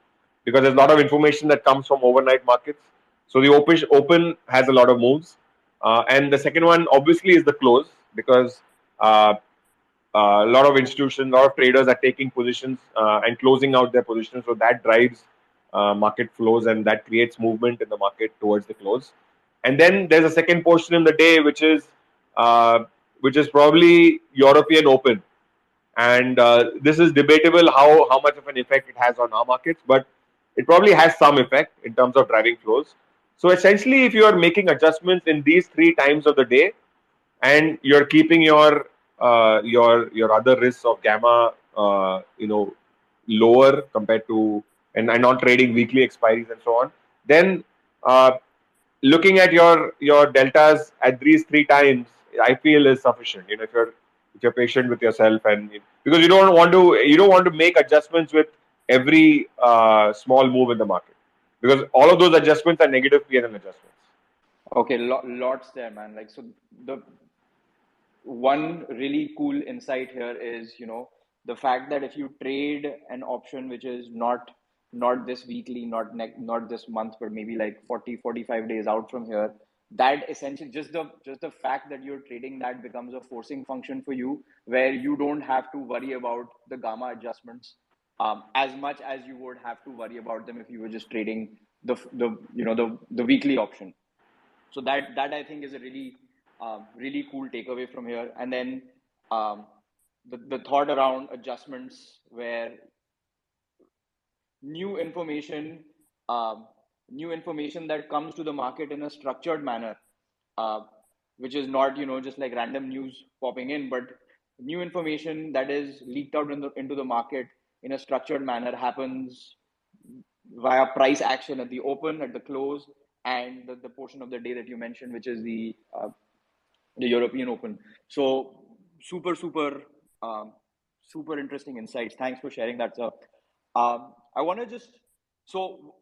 because there's a lot of information that comes from overnight markets. So the open has a lot of moves, and the second one obviously is the close, because a lot of institutions, a lot of traders are taking positions and closing out their positions, so that drives market flows, and that creates movement in the market towards the close. And then there's a second portion in the day, which is probably European Open, and this is debatable how much of an effect it has on our markets, but it probably has some effect in terms of driving flows. So essentially, if you are making adjustments in these three times of the day, and you're keeping your other risks of gamma lower compared to, and not trading weekly expiries and so on, then looking at your deltas at these three times, I feel, is sufficient. If if you're patient with yourself, and because you don't want to make adjustments with every small move in the market, because all of those adjustments are negative P&L adjustments. Okay, lots there, man. Like, so the one really cool insight here is, the fact that if you trade an option which is not this weekly, not this month, but maybe like 40-45 days out from here, that essentially just the fact that you're trading that becomes a forcing function for you, where you don't have to worry about the gamma adjustments as much as you would have to worry about them if you were just trading the weekly option. So that I think is a really cool takeaway from here. And then the thought around adjustments, where new information new information that comes to the market in a structured manner, uh, which is not just like random news popping in, but new information that is leaked out into the market in a structured manner happens via price action at the open, at the close, and the portion of the day that you mentioned, which is the European Open. So super um, super interesting insights. Thanks for sharing that, sir. I want to just so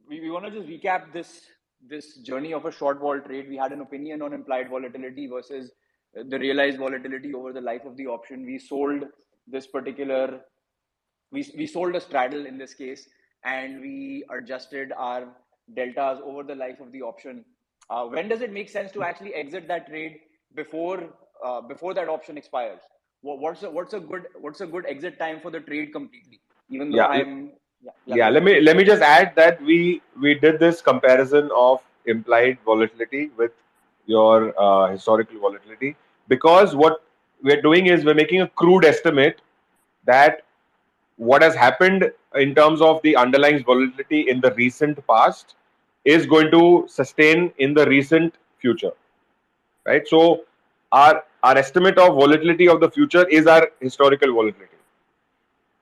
we want to just recap this journey of a short vol trade. We had an opinion on implied volatility versus the realized volatility over the life of the option. We sold this particular we sold a straddle in this case, and we adjusted our deltas over the life of the option. When does it make sense to actually exit that trade before that option expires? What's a good exit time for the trade completely? Even though Yeah, I'm yeah, yeah. go ahead. Let me just add that we did this comparison of implied volatility with your historical volatility, because what we're doing is we're making a crude estimate that what has happened in terms of the underlying volatility in the recent past is going to sustain in the recent future, right? So our estimate of volatility of the future is our historical volatility,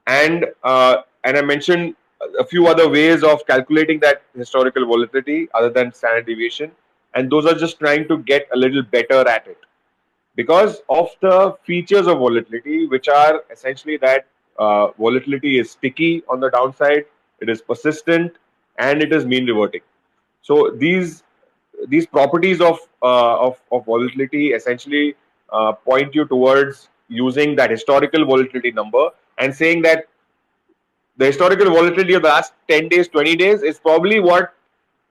and I mentioned a few other ways of calculating that historical volatility other than standard deviation, and those are just trying to get a little better at it because of the features of volatility, which are essentially that volatility is sticky on the downside, it is persistent, and it is mean reverting. So these properties of volatility essentially point you towards using that historical volatility number and saying that the historical volatility of the last 10 days, 20 days is probably what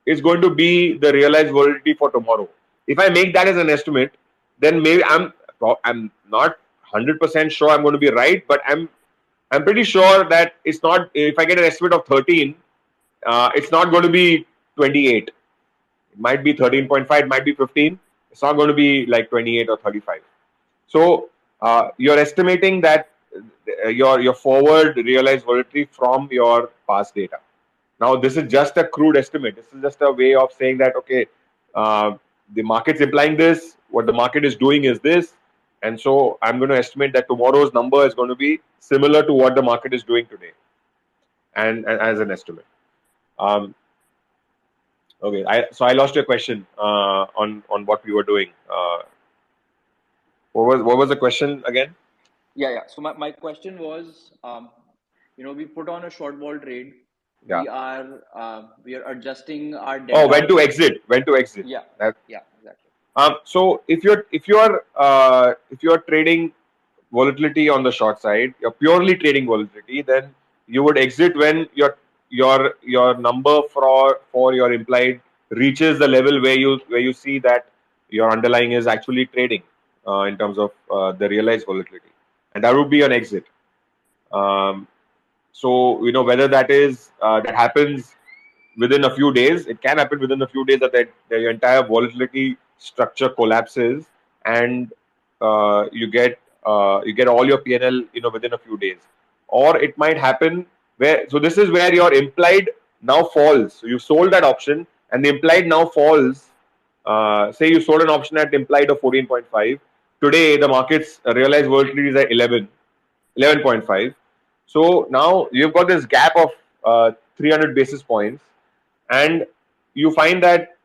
is going to be the realized volatility for tomorrow. If I make that as an estimate, then maybe I'm not 100% sure I'm going to be right, but I'm pretty sure that it's not. If I get an estimate of 13, it's not going to be 28. It might be 13.5, it might be 15. It's not going to be like 28 or 35. So you're estimating that your forward realized volatility from your past data. Now, this is just a crude estimate. This is just a way of saying that, okay, the market's implying this, what the market is doing is this. And so I'm going to estimate that tomorrow's number is going to be similar to what the market is doing today, and as an estimate. Um, okay, so I lost your question on what we were doing. What was the question again? Yeah. So my question was, we put on a short ball trade. Yeah. We are adjusting our Oh, when deltas. to exit? When to exit? Yeah. That, Yeah. Exactly. so if you're trading volatility on the short side, you're purely trading volatility, then you would exit when your number for your implied reaches the level where you see that your underlying is actually trading in terms of the realized volatility, and that would be an exit. Um, so whether that happens within a few days. It can happen within a few days that the entire volatility structure collapses, and you get all your PNL within a few days. Or it might happen where, so this is where your implied now falls. So you sold that option and the implied now falls. Say you sold an option at implied of 14.5. Today the market's realized volatility is at 11.5. So now you've got this gap of 300 basis points, and you find that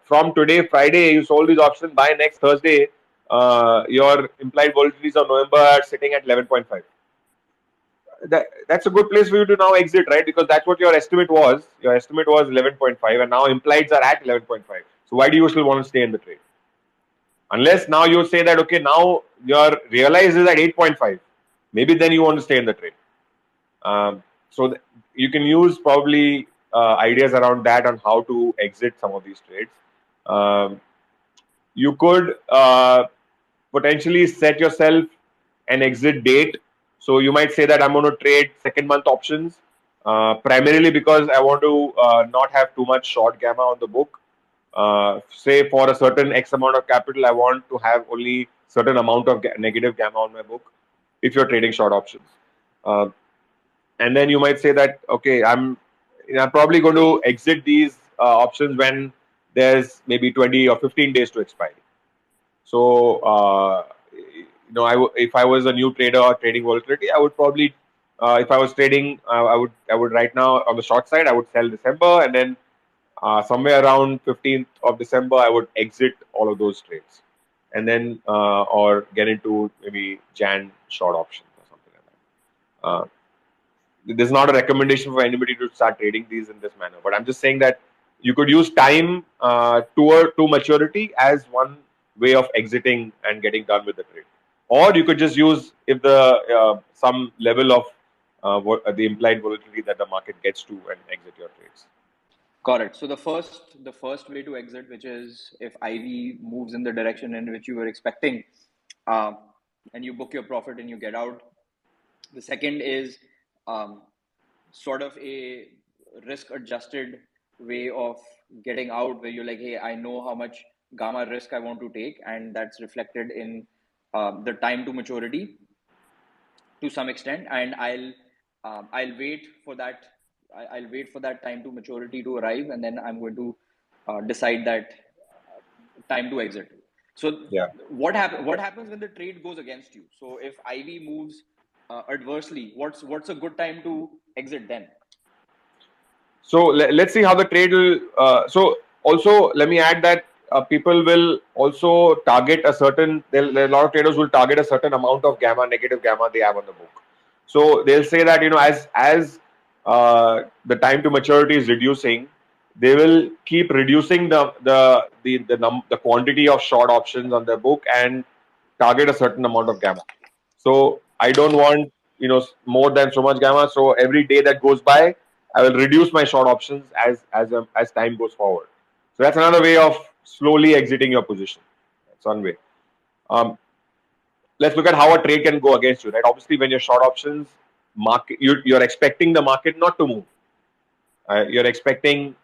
from today, Friday, you sold this option. By next Thursday, your implied volatilities of November are sitting at 11.5. That's a good place for you to now exit, right? Because that's what your estimate was. Your estimate was 11.5, and now implieds are at 11.5. So why do you still want to stay in the trade? Unless now you say that, okay, now your realize is at 8.5. Maybe then you want to stay in the trade. So you can use probably ideas around that on how to exit some of these trades. You could potentially set yourself an exit date. So you might say that I'm going to trade second month options primarily because I want to not have too much short gamma on the book. Say for a certain X amount of capital, I want to have only certain amount of negative gamma on my book if you're trading short options. And then you might say that, okay, I'm probably going to exit these options when there's maybe 20 or 15 days to expiry. So, if I was a new trader or trading volatility, I would probably, if I was trading, I would right now on the short side, I would sell December, and then somewhere around 15th of December, I would exit all of those trades, and then or get into maybe Jan short options or something like that. This is not a recommendation for anybody to start trading these in this manner, but I'm just saying that you could use time to maturity as one way of exiting and getting done with the trade, or you could just use if the some level of the implied volatility that the market gets to and exit your trades. Correct. So the first way to exit, which is if IV moves in the direction in which you were expecting, and you book your profit and you get out. The second is sort of a risk-adjusted way of getting out, where you're like, hey, I know how much gamma risk I want to take, and that's reflected in the time to maturity to some extent, and I'll wait for that. I'll wait for that time to maturity to arrive, and then I'm going to decide that time to exit. So Yeah. what happens when the trade goes against you? So if IV moves adversely, what's a good time to exit then? So let's see how the trade will. So also let me add that people will also target a certain. A lot of traders will target a certain amount of gamma, negative gamma they have on the book. So they'll say that as the time to maturity is reducing, they will keep reducing the quantity of short options on their book and target a certain amount of gamma. So I don't want more than so much gamma. So every day that goes by, I will reduce my short options as time goes forward. So that's another way of slowly exiting your position. That's one way. Let's look at how a trade can go against you, right? Obviously, when you're short options, you're expecting the market not to move. You're expecting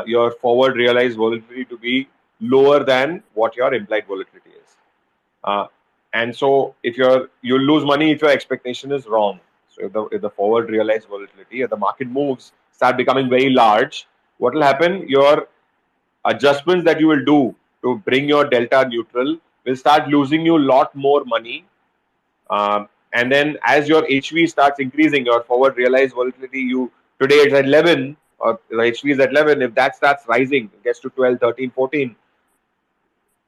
your forward realized volatility to be lower than what your implied volatility is. And so if you'll lose money if your expectation is wrong. So if the forward realized volatility, if the market moves start becoming very large, what will happen? Your adjustments that you will do to bring your delta neutral will start losing you a lot more money. And then as your HV starts increasing, your forward realized volatility, today it's at 11 or the HV is at 11. If that starts rising, it gets to 12, 13, 14,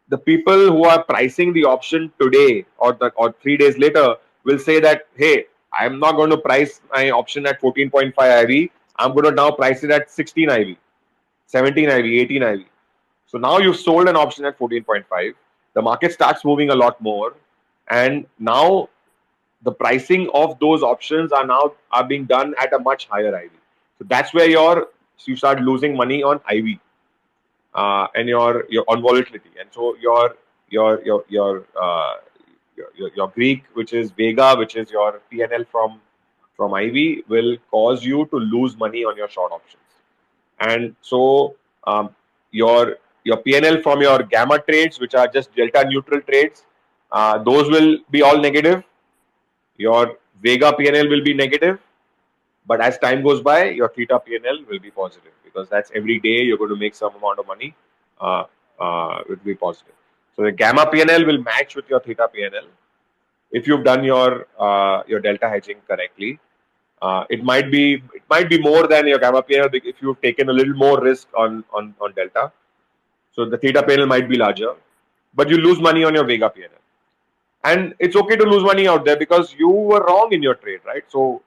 the people who are pricing the option today or 3 days later will say that, hey, I'm not going to price my option at 14.5 IV. I'm going to now price it at 16 IV, 17 IV, 18 IV. So now you've sold an option at 14.5. The market starts moving a lot more, and now the pricing of those options are being done at a much higher IV. So that's where you start losing money on IV. And your on volatility, and so your Greek, which is Vega, which is your PNL from IV, will cause you to lose money on your short options, and so your PNL from your gamma trades, which are just delta neutral trades, those will be all negative. Your Vega PNL will be negative, but as time goes by, your Theta PNL will be positive because that's every day you're going to make some amount of money. It will be positive. So the gamma PNL will match with your Theta PNL if you've done your delta hedging correctly. It might be more than your gamma PNL if you've taken a little more risk on delta. So the Theta PNL might be larger, but you lose money on your Vega PNL. and it's okay to lose money out there because you were wrong in your trade, right? So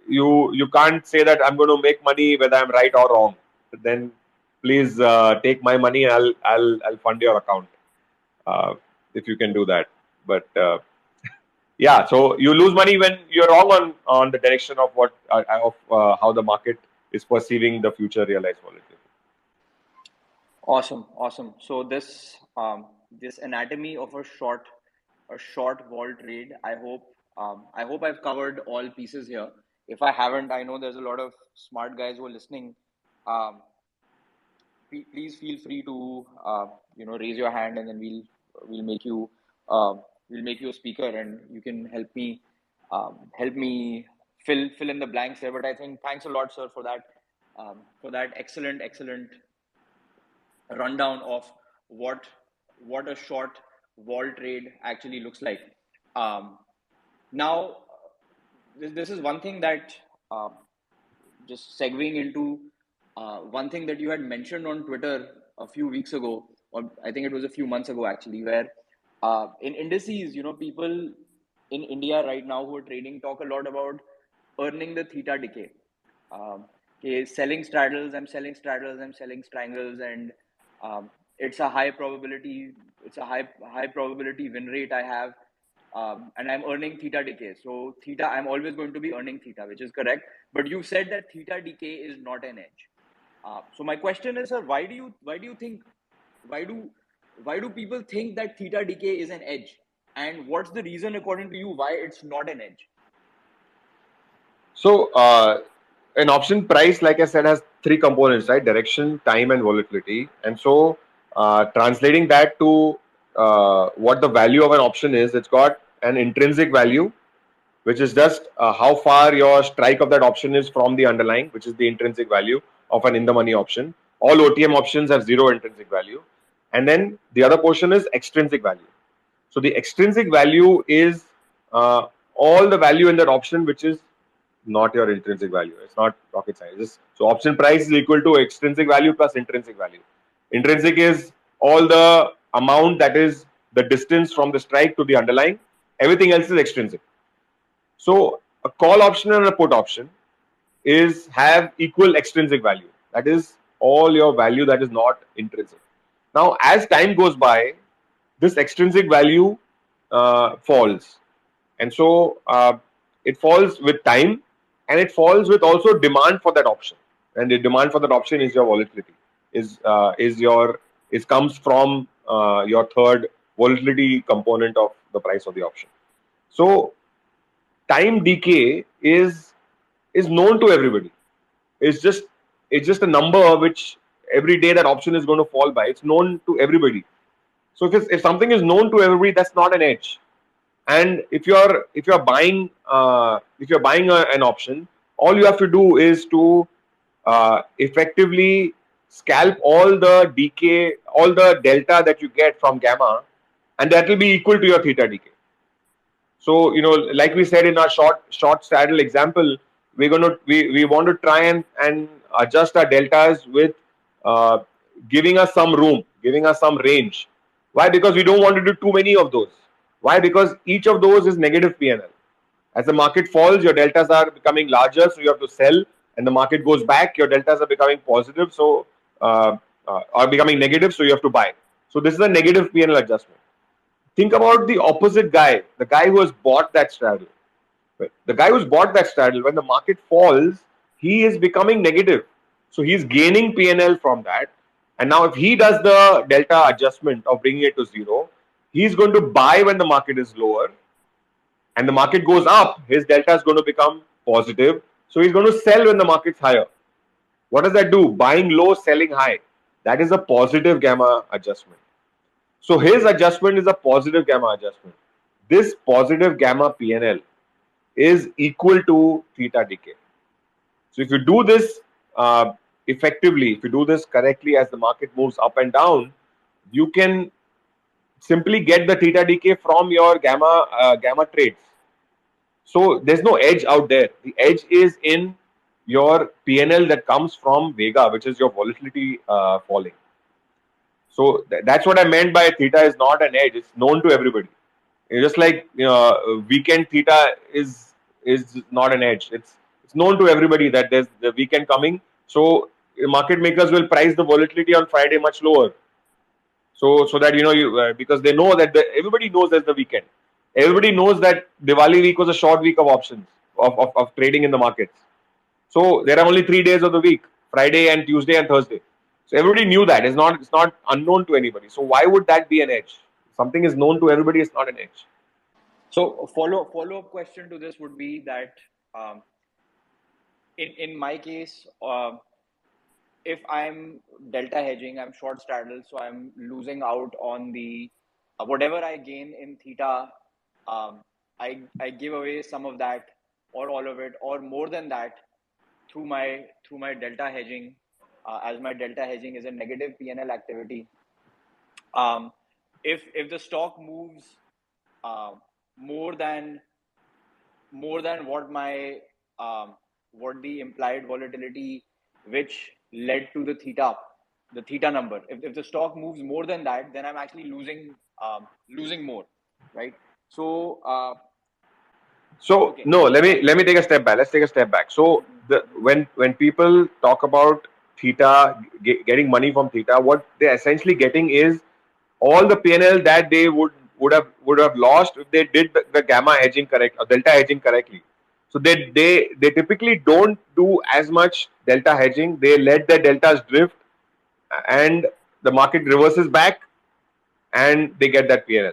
you can't say that I'm going to make money whether I'm right or wrong. Then please take my money and I'll fund your account uh, if you can do that. But yeah, so you lose money when you're wrong on the direction of what of how the market is perceiving the future realized volatility. Awesome, awesome. So this anatomy of a short vol trade. I hope I've covered all pieces here. If I haven't, I know there's a lot of smart guys who are listening. Um, Please feel free to raise your hand, and then we'll make you we'll make you a speaker, and you can help me fill in the blanks there. But I think thanks a lot, sir, for that excellent rundown of what a short vol trade actually looks like. Now, this is one thing that just segueing into one thing that you had mentioned on Twitter a few weeks ago, or I think it was a few months ago actually, where in indices, people in India right now who are trading talk a lot about earning the theta decay. Okay, selling straddles, I'm selling straddles, I'm selling strangles, and um, it's a high probability, it's a high probability win rate I have, and I'm earning theta decay. So theta, I'm always going to be earning theta, which is correct. But you said that theta decay is not an edge. So my question is, sir, why do you think why do why do people think that theta decay is an edge, and what's the reason according to you why it's not an edge? So an option price, like I said, has three components, right? Direction, time, and volatility. And so translating that to what the value of an option is, it's got an intrinsic value, which is just how far your strike of that option is from the underlying, which is the intrinsic value of an in the money option. All OTM options have zero intrinsic value. And then the other portion is extrinsic value. So the extrinsic value is all the value in that option, which is not your intrinsic value. It's not rocket science. So option price is equal to extrinsic value plus intrinsic value. Intrinsic is all the amount that is the distance from the strike to the underlying. Everything else is extrinsic. So a call option and a put option is have equal extrinsic value. That is all your value that is not intrinsic. Now, as time goes by, this extrinsic value falls, and so it falls with time, and it falls with also demand for that option. And the demand for that option is your volatility. Is comes from your third volatility component of the price of the option. So time decay is known to everybody. It's just a number which every day that option is going to fall by. It's known to everybody. So if something is known to everybody, that's not an edge. And if you're buying an option, all you have to do is to effectively scalp all the decay, all the delta that you get from gamma, and that will be equal to your theta decay. So like we said in our short straddle example, we want to try and adjust our deltas with uh, giving us some room, giving us some range. Why? Because we don't want to do too many of those. Why? Because each of those is negative PNL. As the market falls, your deltas are becoming larger, so you have to sell. And the market goes back, your deltas are becoming positive, so are becoming negative, so you have to buy. So this is a negative PNL adjustment. Think about the opposite guy, the guy who has bought that straddle. The guy who's bought that straddle, when the market falls, he is becoming negative. So he's gaining PNL from that. And now if he does the delta adjustment of bringing it to zero, he's going to buy when the market is lower, and the market goes up, his delta is going to become positive. So he's going to sell when the market's higher. What does that do? Buying low, selling high. That is a positive gamma adjustment. So his adjustment is a positive gamma adjustment. This positive gamma PNL is equal to theta decay. So if you do this effectively, if you do this correctly as the market moves up and down, you can simply get the theta decay from your gamma trades. So there's no edge out there. The edge is in your PNL that comes from Vega, which is your volatility falling. So that's what I meant by theta is not an edge. It's known to everybody. Just like weekend theta is not an edge. It's known to everybody that there's the weekend coming. So market makers will price the volatility on Friday much lower. So that because they know that everybody knows there's the weekend. Everybody knows that Diwali week was a short week of options of trading in the markets. So there are only 3 days of the week: Friday and Tuesday and Thursday. So everybody knew that. It's not unknown to anybody. So why would that be an edge? Something is known to everybody. It's not an edge. So a follow-up question to this would be that um, in my case, if I'm delta hedging, I'm short straddle, so I'm losing out on the whatever I gain in theta. Um, I give away some of that or all of it or more than that through my delta hedging, as my delta hedging is a negative P&L activity. Um, if the stock moves uh, more than what my what the implied volatility which led to the theta number, if the stock moves more than that, then I'm actually losing more, right? So So okay, no, let me fine. let me take a step back. Let's take a step back. So when people talk about theta, getting money from theta, what they're essentially getting is all the PNL that they would have lost if they did the gamma hedging correct or delta hedging correctly. So they typically don't do as much delta hedging. They let the deltas drift, and the market reverses back, and they get that PNL.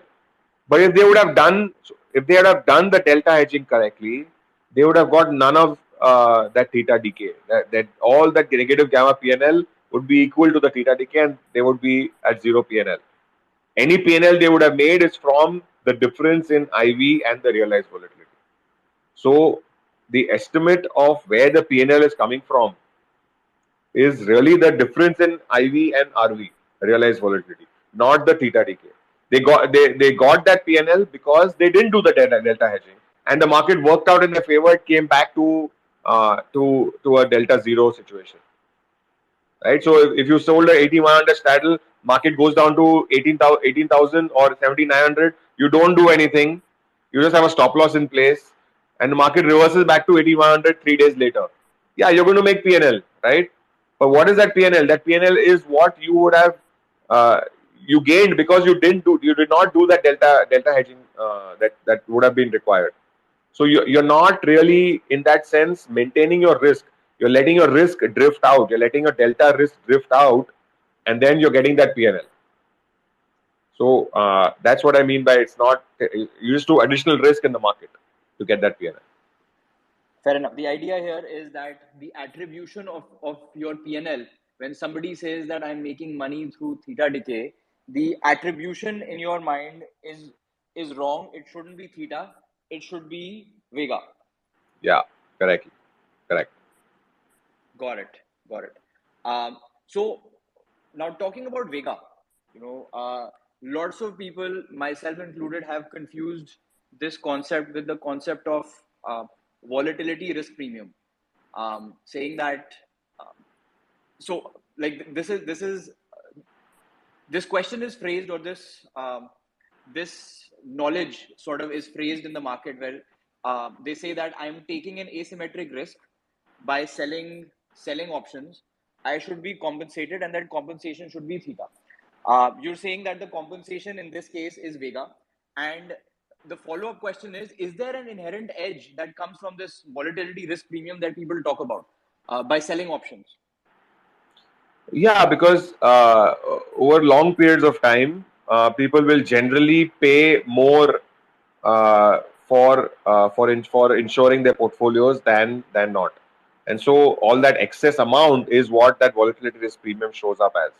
But if they would have done the delta hedging correctly, they would have got none of that theta decay. That all that negative gamma PNL would be equal to the theta decay, and they would be at zero PNL. Any PNL they would have made is from the difference in IV and the realized volatility. So the estimate of where the PNL is coming from is really the difference in IV and RV, realized volatility, not the theta decay. They got that PNL because they didn't do the delta hedging, and the market worked out in their favor. It came back to a delta zero situation, right? So if you sold a 8100 straddle, market goes down to 18,000 or 7,900. You don't do anything. You just have a stop loss in place, and the market reverses back to 8,100 3 days later. Yeah, you're going to make PNL, right? But what is that PNL? That PNL is what you would have uh, you gained because you did not do that delta hedging that would have been required. So you're not really, in that sense, maintaining your risk. You're letting your risk drift out. You're letting your delta risk drift out, and then you're getting that PNL. So that's what I mean by it's not. You just do additional risk in the market to get that PNL. Fair enough. The idea here is that the attribution of your PNL, when somebody says that I'm making money through theta decay, the attribution in your mind is wrong. It shouldn't be theta. It should be Vega. Yeah, correctly, correct. Got it. Got it. So now talking about Vega, lots of people, myself included, have confused this concept with the concept of uh, volatility risk premium, saying that. So, like this question is phrased, or this knowledge sort of is phrased in the market where they say that I'm taking an asymmetric risk by selling options. I should be compensated, and that compensation should be theta. You're saying that the compensation in this case is Vega, and the follow-up question is there an inherent edge that comes from this volatility risk premium that people talk about by selling options? Yeah, because over long periods of time, people will generally pay more uh, for insuring their portfolios than not, and so all that excess amount is what that volatility risk premium shows up as.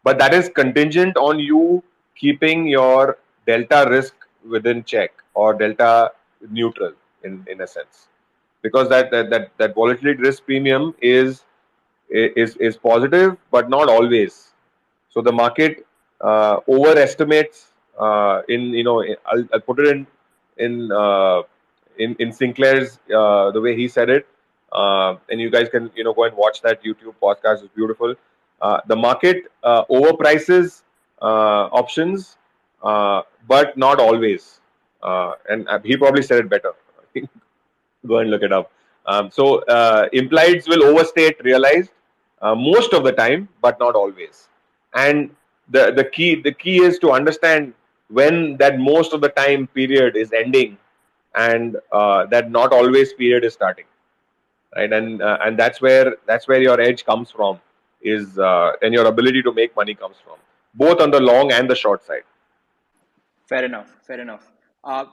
But that is contingent on you keeping your delta risk within check or delta neutral in a sense, because that volatility risk premium is positive, but not always. So the market overestimates. I'll put it in Sinclair's the way he said it, and you guys can go and watch that YouTube podcast. It's beautiful. The market overprices options, but not always. And he probably said it better. Go and look it up. Implieds will overstate realized most of the time, but not always. And the key is to understand when that most of the time period is ending, and that not always period is starting, right? And that's where your edge comes from, is and your ability to make money comes from, both on the long and the short side. Fair enough. Fair enough. Uh,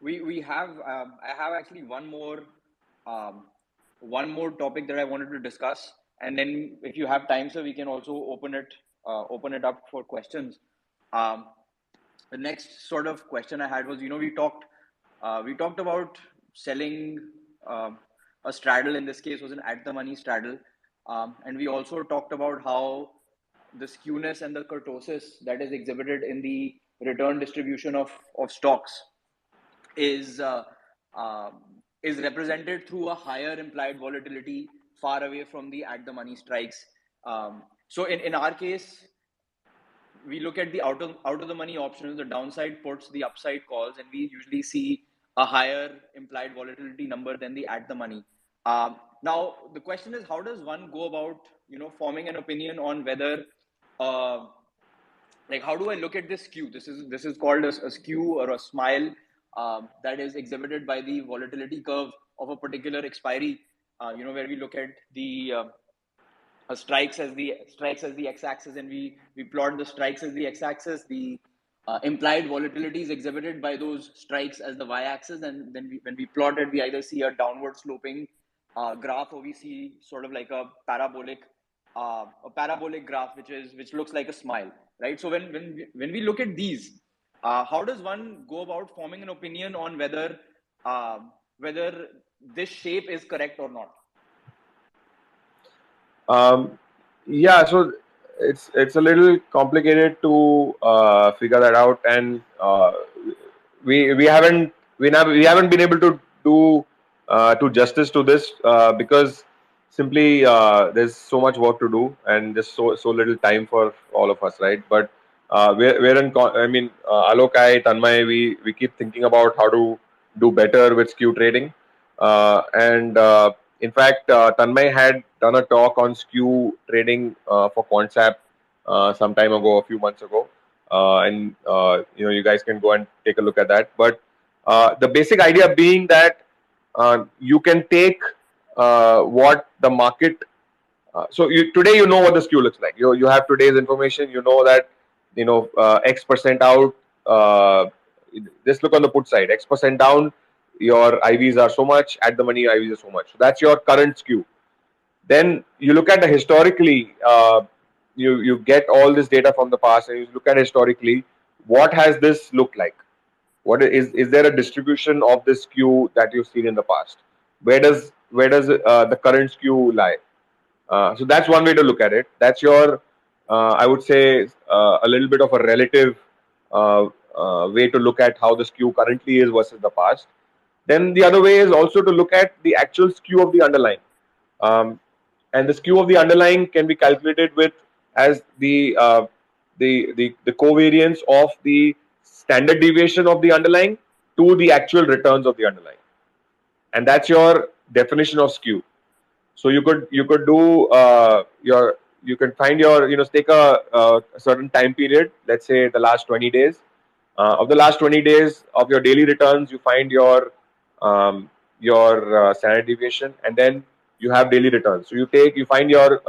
we have I have actually um, one more topic that I wanted to discuss, and then if you have time, so we can also open it up for questions. Um, the next sort of question I had was, we talked about selling um, a straddle. In this case, was an at the money straddle, and we also talked about how the skewness and the kurtosis that is exhibited in the return distribution of stocks is uh, um is represented through a higher implied volatility far away from the at the money strikes. So in our case, we look at the out of the money options, the downside puts, the upside calls, and we usually see a higher implied volatility number than the at the money. Now the question is, how does one go about forming an opinion on whether uh, like, how do I look at this skew? This is called a skew or a smile that is exhibited by the volatility curve of a particular expiry. Where we look at the strikes as the x-axis, and we plot the strikes as the x-axis. The implied volatility is exhibited by those strikes as the y-axis, and then when we plot it, we either see a downward sloping graph, or we see sort of like a parabolic graph, which looks like a smile, right? So when we look at these, how does one go about forming an opinion on whether this shape is correct or not? Um, yeah, so it's a little complicated to figure that out, and we haven't been able to do justice to this because simply there's so much work to do and just so little time for all of us, right? But I mean, Alok, Tanmay, we keep thinking about how to do better with skew trading, and in fact, Tanmay had done a talk on skew trading for QuantSap some time ago, a few months ago, and you guys can go and take a look at that. But the basic idea being that you can take what the market. Today you know what the skew looks like. You have today's information. You know that X% out. Just look on the put side. X% down. Your IVs are so much. At the money IVs are so much. So that's your current skew. Then you look at the historically. You get all this data from the past, and you look at historically. What has this looked like? What is there a distribution of this skew that you've seen in the past? Where does the current skew lie? So that's one way to look at it. That's your, I would say, a little bit of a relative way to look at how the skew currently is versus the past. Then the other way is also to look at the actual skew of the underlying. And the skew of the underlying can be calculated with as the covariance of the standard deviation of the underlying to the actual returns of the underlying, and that's your definition of skew. So you could do you can find your take a certain time period, let's say the last 20 days. Of the last 20 days of your daily returns, you find your standard deviation, and then you have daily returns. So you find your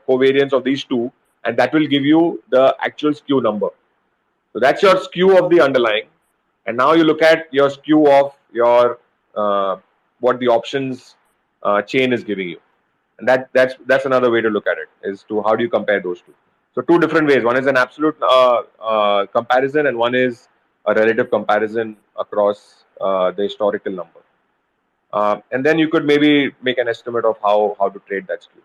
covariance of these two, and that will give you the actual skew number. So that's your skew of the underlying, and now you look at your skew of your what the options chain is giving you, and that's another way to look at it, is to how do you compare those two. So two different ways. One is an absolute comparison, and one is a relative comparison across the historical number. And then you could maybe make an estimate of how to trade that skew.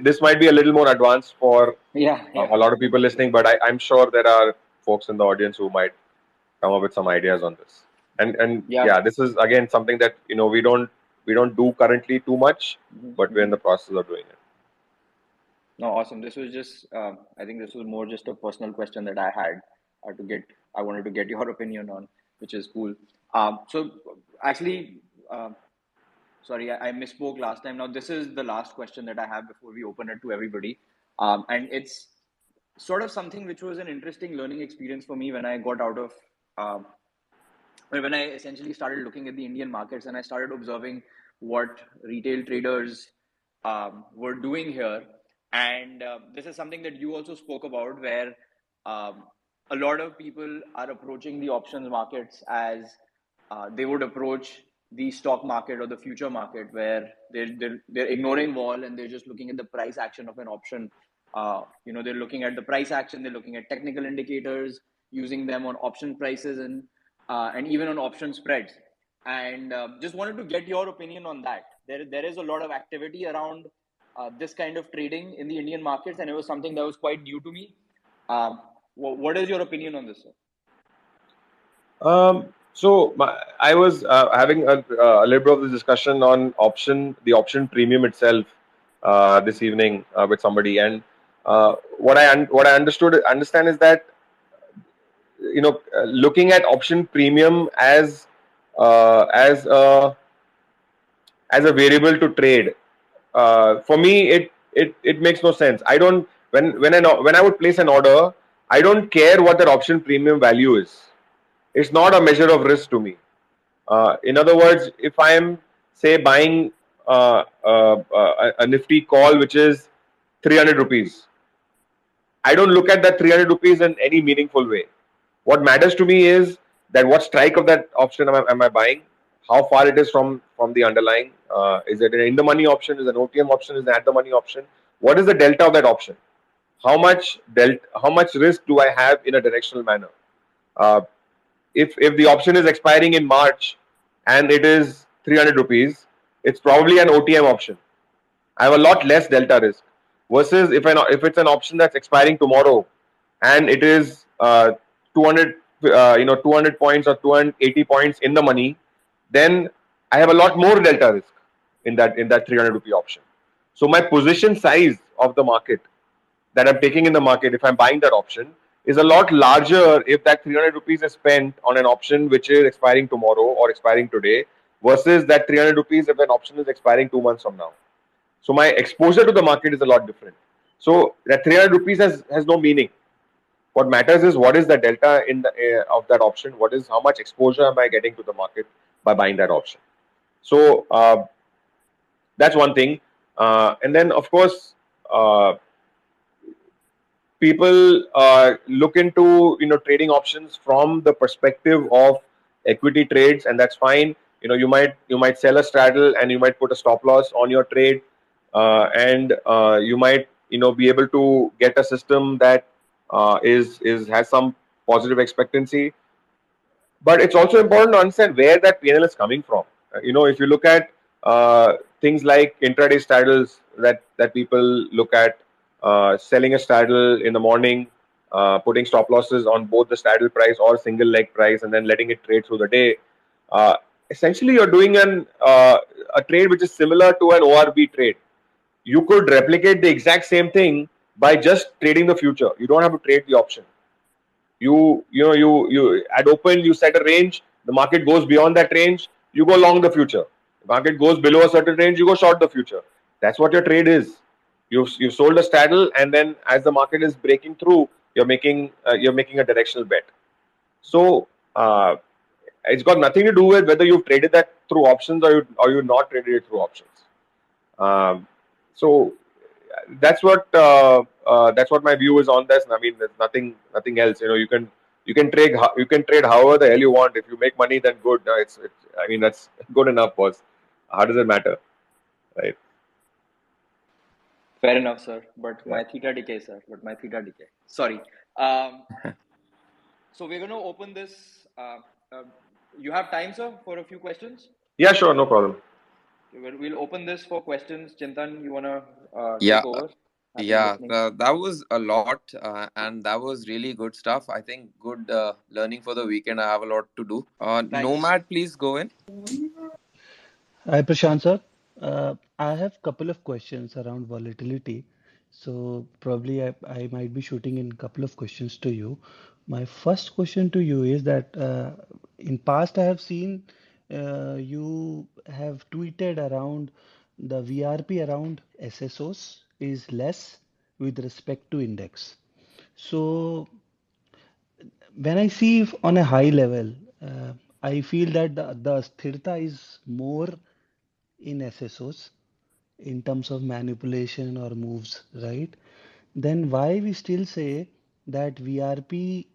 This might be a little more advanced for Yeah, a yeah. lot of people listening, but I'm sure there are folks in the audience who might come up with some ideas on this. And Yeah. yeah, this is again something that we don't do currently too much, but we're in the process of doing it. No, awesome. This was just, I think this was more just a personal question that I had to get I wanted to get your opinion on, which is cool. So actually, sorry, I misspoke last time. Now this is the last question that I have before we open it to everybody, and it's sort of something which was an interesting learning experience for me when I got out of. When I essentially started looking at the Indian markets and I started observing what retail traders were doing here. And this is something that you also spoke about, where um, a lot of people are approaching the options markets as they would approach the stock market or the future market, where they're ignoring vol and they're just looking at the price action of an option. They're looking at the price action, they're looking at technical indicators, using them on option prices and even on option spreads. And just wanted to get your opinion on that. There is a lot of activity around this kind of trading in the Indian markets, and it was something that was quite new to me. What is your opinion on this, sir? I was having a little bit of this discussion on the option premium itself this evening with somebody, and what I understand is that looking at option premium as a variable to trade, for me it makes no sense. I don't when I would place an order, I don't care what that option premium value is. It's not a measure of risk to me. In other words, if I am, say, buying a nifty call which is 300 rupees, I don't look at that 300 rupees in any meaningful way. What matters to me is that what strike of that option am I buying, how far it is from the underlying. Is it an in the money option? Is it an OTM option? Is it an at the money option? What is the delta of that option? How much risk do I have in a directional manner? Uh, if the option is expiring in March and it is 300 rupees, it's probably an OTM option. I have a lot less delta risk versus if it's an option that's expiring tomorrow and it is 200 200 points or 280 points in the money, then I have a lot more delta risk in that 300 rupee option. So my position size of the market that I'm taking in the market, if I'm buying that option, is a lot larger if that 300 rupees is spent on an option which is expiring tomorrow or expiring today versus that 300 rupees if an option is expiring 2 months from now. So my exposure to the market is a lot different. So that 300 rupees has no meaning. What matters is what is the delta in the of that option. How much exposure am I getting to the market by buying that option? So that's one thing. And then of course, people look into trading options from the perspective of equity trades, and that's fine. You might sell a straddle and you might put a stop loss on your trade, and you might be able to get a system that has some positive expectancy. But it's also important to understand where that PNL is coming from. If you look at things like intraday straddles that people look at, selling a straddle in the morning, putting stop losses on both the straddle price or single leg price, and then letting it trade through the day. Essentially, you're doing a trade which is similar to an ORB trade. You could replicate the exact same thing by just trading the future. You don't have to trade the option. You at open, you set a range. The market goes beyond that range, you go long the future. The market goes below a certain range, you go short the future. That's what your trade is. You've sold a straddle, and then as the market is breaking through, you're making a directional bet. So it's got nothing to do with whether you've traded that through options or you not traded it through options. So that's what my view is on this. I mean, there's nothing else. You can trade however the hell you want. If you make money, then good. I mean, that's good enough, boss. How does it matter, right? Fair enough, sir. But my theta decay, sir. Sorry. So we're going to open this. You have time, sir, for a few questions? Yeah, sure, no problem. We'll open this for questions. Chintan, you want to Yeah, take over? that was a lot, and that was really good stuff. I think good learning for the weekend. I have a lot to do. Nomad, please go in. Hi, Prashant sir. I have a couple of questions around volatility. So probably I might be shooting in a couple of questions to you. My first question to you is that in past I have seen you have tweeted around the VRP around SSOs is less with respect to index. So when I see on a high level, I feel that the sthirta is more in SSOs in terms of manipulation or moves, right? Then why we still say that VRP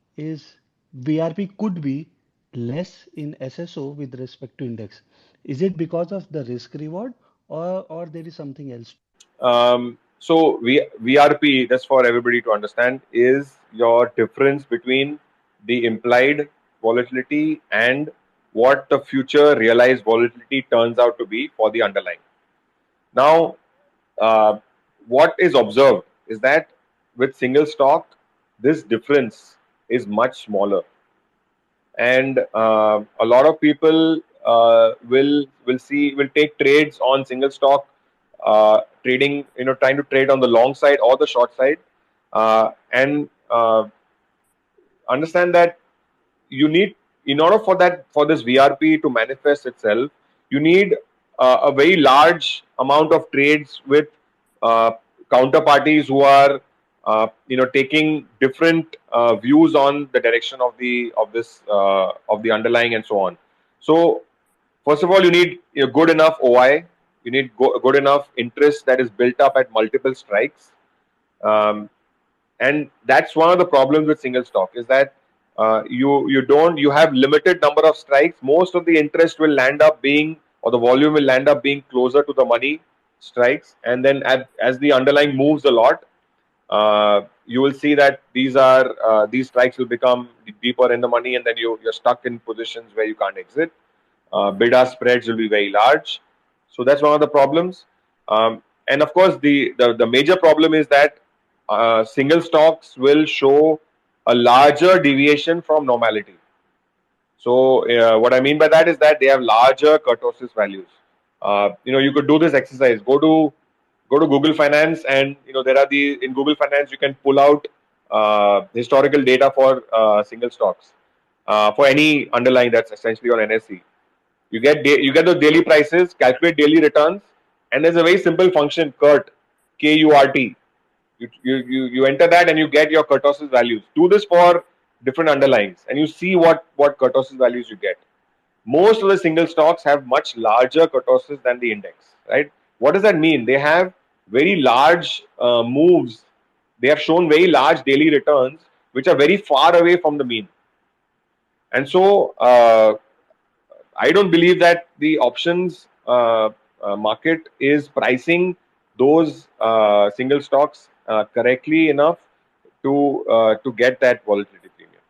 could be less in SSO with respect to index? Is it because of the risk reward or there is something else? VRP, just for everybody to understand, is your difference between the implied volatility and what the future realized volatility turns out to be for the underlying. Now, uh, what is observed is that with single stock, this difference is much smaller, and a lot of people will take trades on single stock trading, trying to trade on the long side or the short side, and understand that you need, in order for this VRP to manifest itself, you need a very large amount of trades with uh, counterparties who are taking different views on the direction of the underlying and so on. So first of all, you need good enough OI. You need good enough interest that is built up at multiple strikes. Um, and that's one of the problems with single stock, is that you have limited number of strikes. Most of the interest will land up being, or the volume will land up being closer to the money strikes, and then as the underlying moves a lot, you will see that these strikes will become deeper in the money, and then you're stuck in positions where you can't exit. Bid ask spreads will be very large, so that's one of the problems. And of course, the major problem is that single stocks will show a larger deviation from normality. So what I mean by that is that they have larger kurtosis values. You could do this exercise. Go to Google Finance, and there are in Google Finance you can pull out historical data for single stocks for any underlying that's essentially on NSE. You get those daily prices, calculate daily returns, and there's a very simple function, KURT, KURT. You enter that and you get your kurtosis values. Do this for different underlyings, and you see what kurtosis values you get. Most of the single stocks have much larger kurtosis than the index, right? What does that mean? They have very large moves. They have shown very large daily returns, which are very far away from the mean. And so I don't believe that the options market is pricing those single stocks correctly enough to get that volatility premium.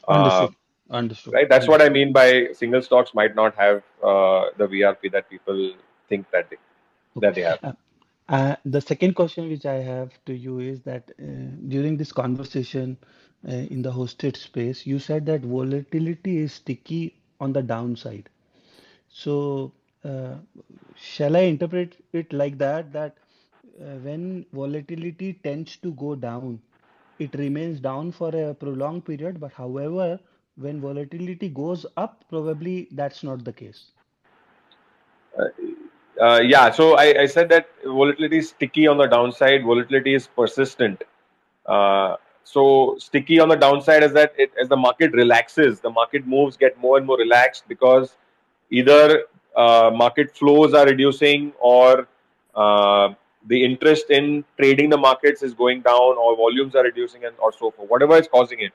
Uh, Understood. Understood. right? That's what I Understood. mean by single stocks might not have the VRP that people think that they Okay. have. The second question which I have to you is that during this conversation in the hosted space, you said that volatility is sticky on the downside. So, uh, shall I interpret it like that, that when volatility tends to go down, it remains down for a prolonged period, but however, when volatility goes up, probably that's not the case. Uh, yeah, so I said that volatility is sticky on the downside. Volatility is persistent. So sticky on the downside is that as the market relaxes, the market moves get more and more relaxed, because either market flows are reducing, or the interest in trading the markets is going down, or volumes are reducing, and or so forth. Whatever is causing it,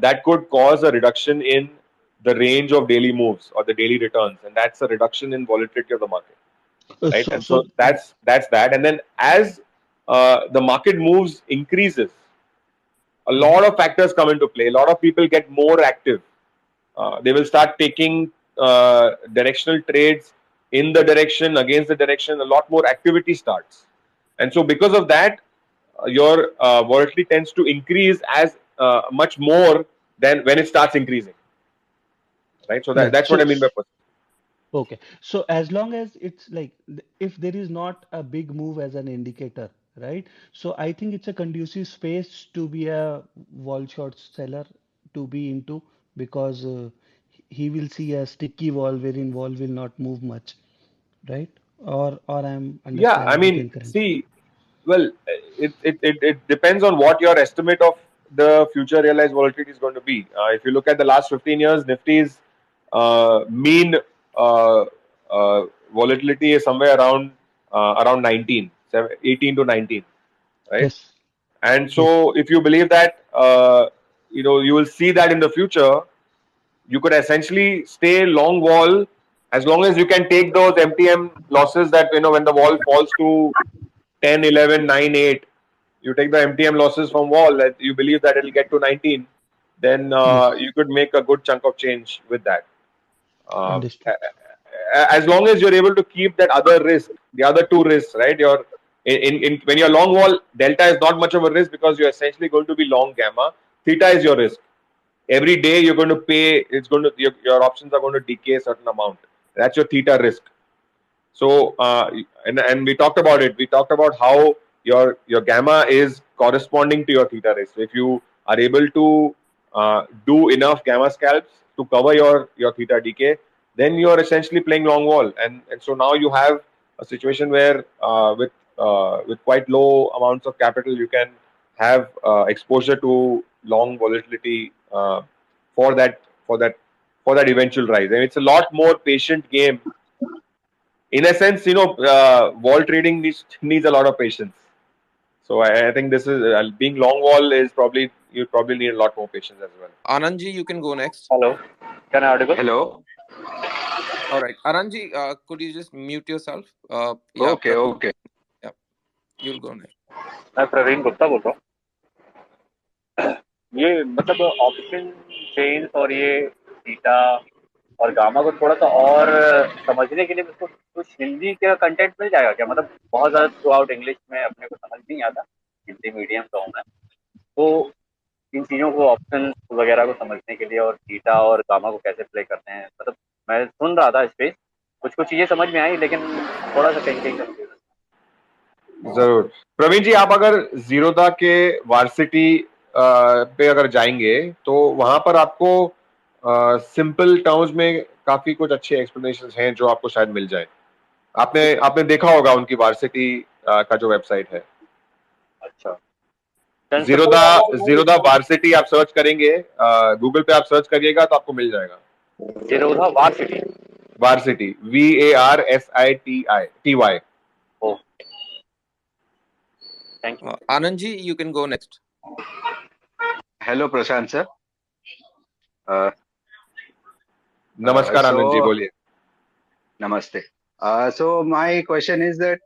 that could cause a reduction in the range of daily moves or the daily returns, and that's a reduction in volatility of the market, right? So, And so so that's that. And then as the market moves increases, a Mhm. lot of factors come into play. A lot of people get more active. They will start taking directional trades in the direction, against the direction. A lot more activity starts, and so because of that, your volatility tends to increase as much more than when it starts increasing, right? So Right. that's what I mean by persistence. Okay. So as long as it's like if there is not a big move as an indicator, right? So I think it's a conducive space to be a wall short seller to be into because he will see a sticky wall wherein wall will not move much, right? Or I'm Yeah, I understanding it mean, incorrectly. see, well, it depends on what your estimate of the future realized volatility is going to be. If you look at the last 15 years, Nifty's mean uh, uh, volatility is somewhere around 19, 18 to 19, right? Yes, And yes, so, if you believe that, you will see that in the future, you could essentially stay long wall as long as you can take those MTM losses that, when the wall falls to 10, 11, 9, 8, you take the MTM losses from wall that you believe that it'll get to 19, then yes, you could make a good chunk of change with that. Um, understood. as long as you're able to keep that other risk, the other two risks, right? When you're long wall, delta is not much of a risk because you're essentially going to be long gamma. Theta is your risk. Every day you're going to pay. It's going to your options are going to decay a certain amount. That's your theta risk. So and we talked about it. We talked about how your gamma is corresponding to your theta risk. So if you are able to do enough gamma scalps to cover your theta decay, then you are essentially playing long wall. And so now you have a situation where with quite low amounts of capital, you can have exposure to long volatility for that for that for that eventual rise. And it's a lot more patient game in a sense, wall trading needs a lot of patience. So I think this is being long wall is probably you probably need a lot more patience as well. Anandji, you can go next. Hello, can I audible? Hello. All right, Anandji, could you just mute yourself? Yeah, Okay, okay. yeah, you'll go next. मैं प्रवीण गुप्ता बोल रहा हूँ। ये मतलब option chains और ये theta और gamma को थोड़ा सा और समझने के लिए मुझको कुछ हिंदी का कंटेंट मिल जाएगा क्या? मतलब बहुत ज़्यादा थ्रू आउट इंग्लिश में अपने को समझ नहीं आता, हिंदी मीडियम का हूँ मैं, तो इन चीज़ों को ऑप्शन वगैरह को समझने के लिए और थीटा और गामा को कैसे प्ले करते हैं, मतलब मैं सुन रहा था इस पे, कुछ कुछ चीज़ें समझ में आई लेकिन थोड़ा सा कहीं कहीं कंफ्यूजन। जरूर प्रवीण जी, आप अगर जीरोधा के वार्सिटी पे अगर जाएंगे तो वहां पर आपको सिंपल टर्म्स में काफी कुछ अच्छे एक्सप्लेनेशन हैं जो आपको शायद मिल जाए। आपने आपने देखा होगा उनकी वार्सिटी का जो वेबसाइट है। अच्छा, जीरोधा जीरोधा वार्सिटी आप सर्च करेंगे, गूगल पे आप सर्च करिएगा तो आपको मिल जाएगा। Zerodha varsity, varsity VARSITY। Thank you. Anandji, you can go next. Hello, Prashant sir. नमस्कार आनंद जी, So, बोलिए। namaste. So my question is that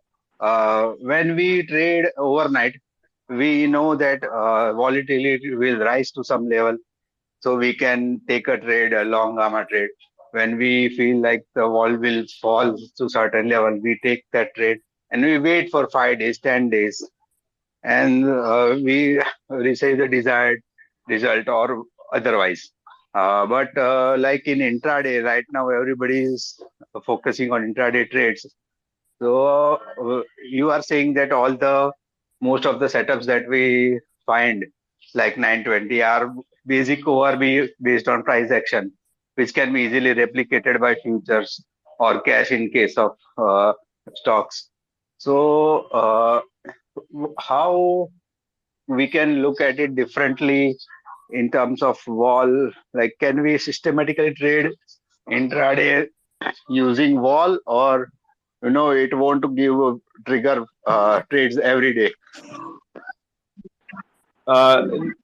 when we trade overnight, we know that volatility will rise to some level, so we can take a trade, a long gamma trade. When we feel like the wall will fall to certain level, we take that trade and we wait for 5 days, 10 days, and we receive the desired result or otherwise. But like in intraday, right now everybody is focusing on intraday trades. So you are saying that most of the setups that we find, like 920, are basic over based on price action, which can be easily replicated by futures or cash in case of stocks. So how we can look at it differently in terms of wall? Like, can we systematically trade intraday using wall, or it won't give trigger trades every day?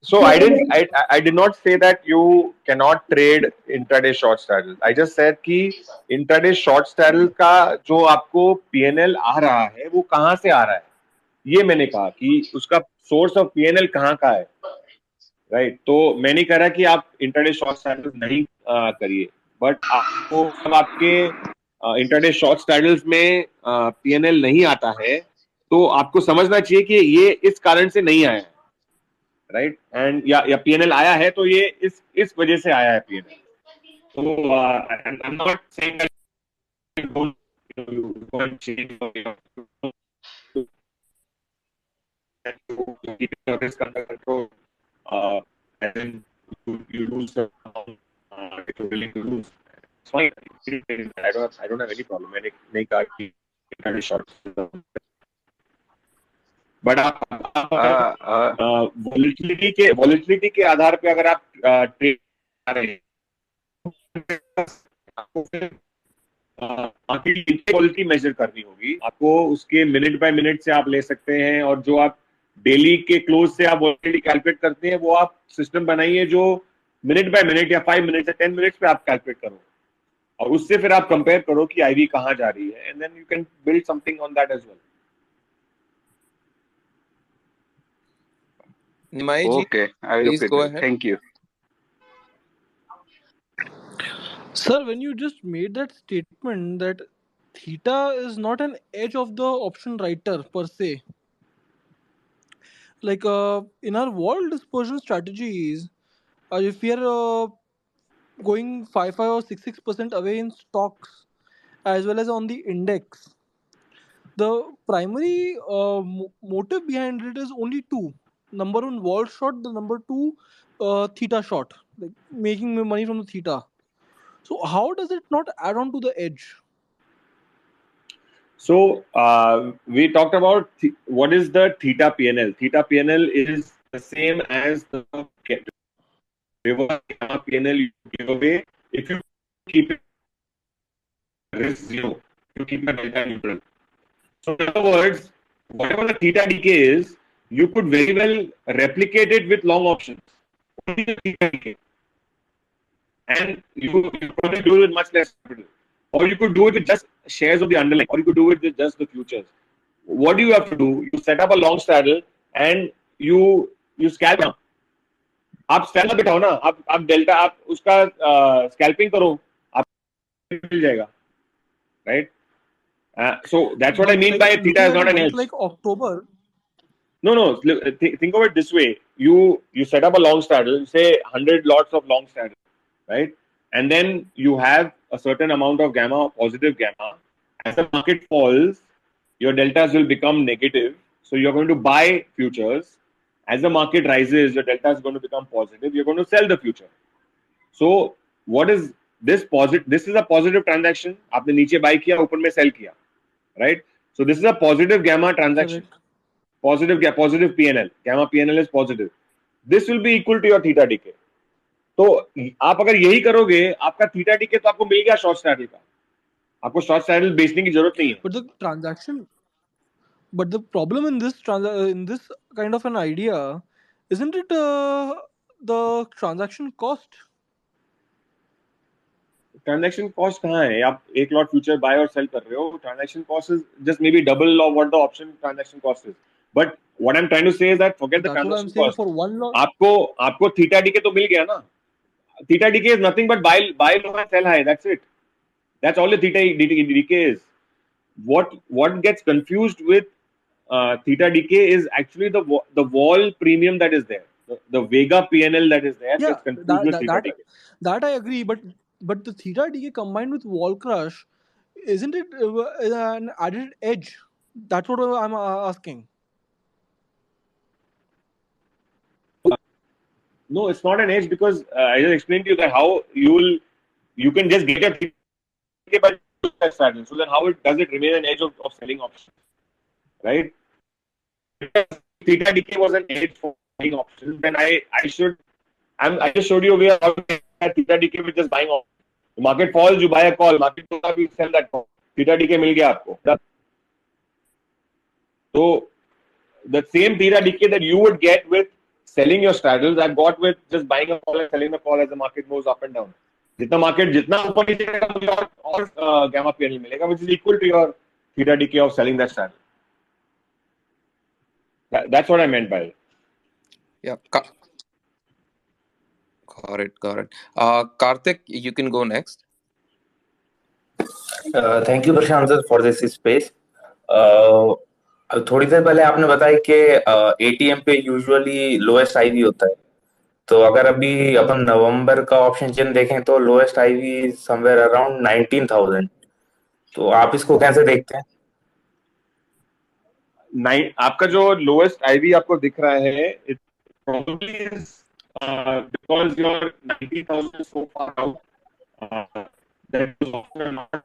So I did not say that you cannot trade intraday short straddle. I just said कि intraday short straddle का जो आपको PNL आ रहा है वो कहाँ से आ रहा है, ये मैंने कहा कि उसका सोर्स ऑफ PNL कहाँ का है, राइट? तो मैं नहीं कह रहा कि आप इंटरडे शॉर्ट स्ट्रैडल नहीं करिए, बट आपको जब आपके इंटरडे शॉर्ट स्ट्रैडल्स में PNL नहीं आता है तो आपको समझना चाहिए कि ये इस कारण से नहीं आया है, राइट? एंड या PNL आया है तो ये इस वजह से आया है PNL। तो I am not saying that you don't change keeping your risk under control. And then you lose the amount if you're willing to lose. It's fine. I don't have any problem. मैंने नहीं कहा कि short. But आप volatility के आधार पे अगर आप trade कर रहे हैं आपको फिर मार्केट क्वालिटी मेजर करनी होगी, आपको उसके मिनट बाय मिनट से आप ले सकते हैं, और जो आप डेली के क्लोज से आप वॉलिटिलिटी कैलकुलेट करते हैं वो आप सिस्टम बनाइए जो मिनट बाय मिनट या 5 मिनट या 10 मिनट्स पे आप कैलकुलेट करो, और उससे फिर आप कंपेयर करो कि आईवी कहाँ जा रही है, and then you can build something on that as well. Nimai ji, Okay, I will please look go at it. ahead. Thank you. Sir, when you just made that statement that theta is not an edge of the option writer per se, like in our wall dispersion strategies, if we are going 5 or 6% away in stocks as well as on the index, the primary motive behind it is only two: number one, wall short; the number two, theta short, like making money from the theta. So how does it not add on to the edge? So we talked about what is the theta PNL. Theta PNL is the same as the reverse PNL you give away if you keep it risk zero, you keep the delta neutral. So in other words, whatever the theta decay is, you could very well replicate it with long options. Only the theta decay. And you probably do it with much less capital. Or you could do it with just shares of the underlying, or you could do it with just the futures. What do you have to do? You set up a long straddle and you scalp now. आप scalp मत बिठाओ ना, आप delta आप उसका scalping करो, आप मिल जाएगा, right? So that's what I mean by theta is not an edge. Like October. No. Think of it this way: you set up a long straddle, say 100 lots of long straddle, right? And then you have a certain amount of gamma, positive gamma. As the market falls, your deltas will become negative. So you're going to buy futures. As the market rises, your delta is going to become positive. You're going to sell the future. So what is this positive? This is a positive transaction. आपने नीचे buy किया, ऊपर में sell किया, right? So this is a positive gamma transaction. Correct. Positive PNL. Gamma PNL is positive. This will be equal to your theta decay. तो आप अगर यही करोगे, आपका थीटा डीके तो आपको मिल गया शॉर्ट स्ट्रैडल का, आपको शॉर्ट स्ट्रैडल बेचने की जरूरत नहीं है. But the problem in this kind of an idea, isn't it the transaction cost? Transaction cost कहाँ है? आप एक लॉट फ्यूचर बाय और सेल कर रहे हो, transaction cost is just maybe double of what the option transaction cost is. But what I am trying to say is that forget the transaction cost. आपको theta decay तो मिल गया ना. Theta decay is nothing but buy low and sell high, that's it. That's all the theta decay is. What gets confused with theta decay is actually the wall premium that is there, the Vega PNL that is there. Yeah, gets confused with theta decay. That I agree, but the theta decay combined with wall crush, isn't it an added edge? That's what I'm asking. No, it's not an edge because I just explained to you that how you can just get a theta by strategy. So then how does it remain an edge of selling options, right? Theta decay was an edge for selling options. Then I just showed you where how to get theta decay with just buying options. The market falls, you buy a call. Market goes up, you sell that call. Theta decay मिल गया आपको. So the same theta decay that you would get with selling your straddles, I've got with just buying a call and selling the call as the market moves up and down. जितना ऊपर नीचे करेगा मुझे और gamma PNL मिलेगा, which is equal to your theta decay of selling that straddle. That's what I meant by it. Yeah. Got it. Karthik, you can go next. Thank you, Prashant sir, for this space. थोड़ी देर पहले आपने बताया कि ATM पे usually lowest ivy होता है, तो अगर अभी अपन नवंबर का ऑप्शन चेन देखें तो लोएस्ट आईवी समवेयर अराउंड 19,000. तो आप इसको कैसे देखते हैं? आपका जो lowest IV आपको दिख रहा है, it probably is because you're 90,000 so far out. That is often not.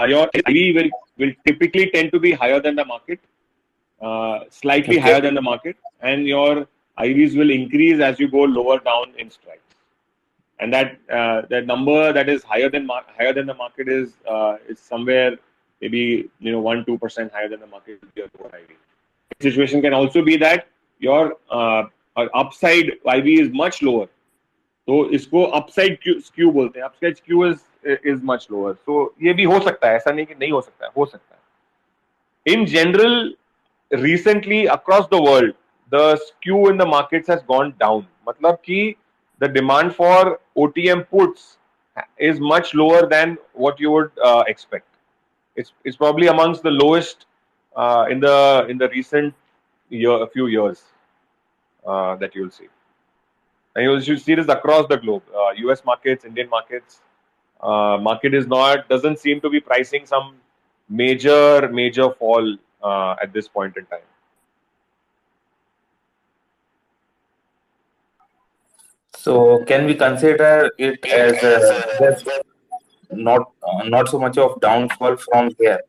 Your IV will typically tend to be higher than the market, slightly higher than the market, and your IVs will increase as you go lower down in strikes. And that number that is higher than the market is somewhere maybe 1-2% higher than the market. Your IV situation can also be that your upside IV is much lower. तो इसको upside skew बोलते हैं. Upside skew is much lower. So ये भी हो सकता है. ऐसा नहीं कि नहीं हो सकता है. हो सकता है. In general, recently across the world, the skew in the markets has gone down. मतलब कि the demand for OTM puts is much lower than what you would expect. It's probably amongst the lowest in the recent few years that you'll see. And you should see this across the globe. US markets, Indian markets. Market doesn't seem to be pricing some major fall at this point in time. So can we consider it as just not so much of downfall from here?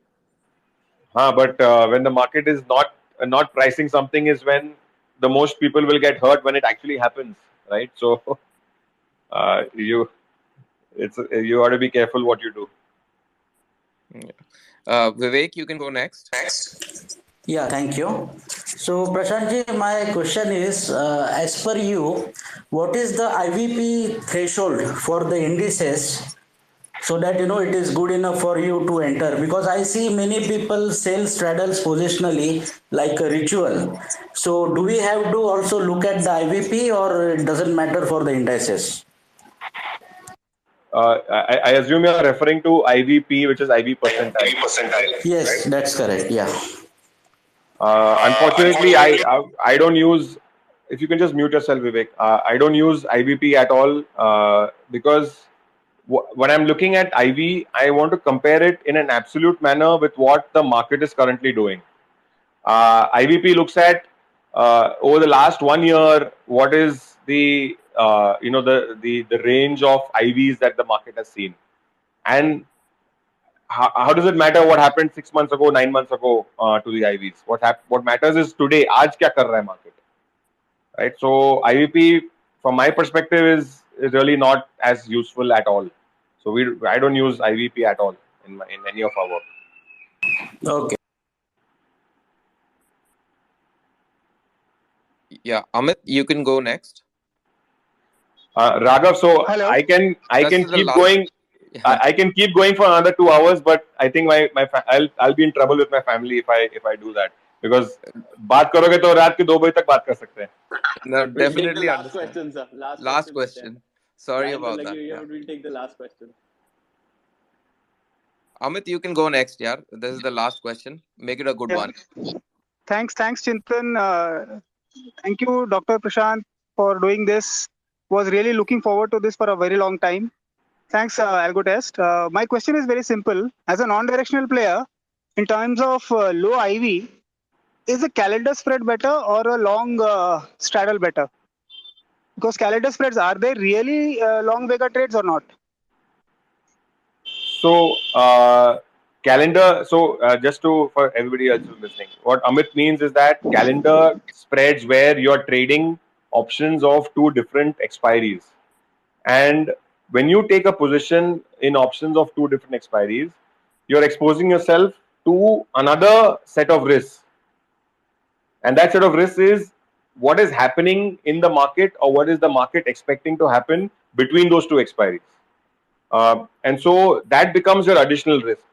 But when the market is not pricing something is when the most people will get hurt when it actually happens, right? So you ought to be careful what you do. Vivek, you can go next. Yeah, thank you. So Prashant, my question is, as per you, what is the IVP threshold for the indices so that it is good enough for you to enter? Because I see many people sell straddles positionally like a ritual. So do we have to also look at the IVP, or it doesn't matter for the indices? I assume you are referring to IVP, which is IV percentile. Yes, right? That's correct. Yeah. Unfortunately, I don't use. If you can just mute yourself, Vivek. I don't use IVP at all because when I'm looking at IV, I want to compare it in an absolute manner with what the market is currently doing. IVP looks at over the last 1 year what is the the range of IVs that the market has seen, and how does it matter what happened 6 months ago, 9 months ago to the IVs? What matters is today. आज क्या कर रहा है market, right? So IVP, from my perspective, is really not as useful at all. So I don't use IVP at all in any of our work. Okay. Yeah, Amit, you can go next. Raghav, so Hello. I can keep going. Yeah. I can keep going for another 2 hours, but I think I'll be in trouble with my family if I do that, because बात करोगे तो रात के 2 बजे तक बात कर सकते हैं. No, We'll take the definitely last understand. question, sir. Last question. Sorry about that. Yeah. We'll take the last question. Amit, you can go next. Yeah, this is the last question. Make it a good one. Thanks, Chintan. Thank you, Dr. Prashant, for doing this. Was really looking forward to this for a very long time. Thanks, AlgoTest. My question is very simple. As a non-directional player, in terms of low IV, is a calendar spread better or a long straddle better? Because calendar spreads, are they really long Vega trades or not? So calendar. So just for everybody else who's listening, what Amit means is that calendar spreads where you're trading options of 2 different expiries, and when you take a position in options of 2 different expiries, you're exposing yourself to another set of risks, and that set of risks is what is happening in the market or what is the market expecting to happen between those 2 expiries. And so that becomes your additional risk.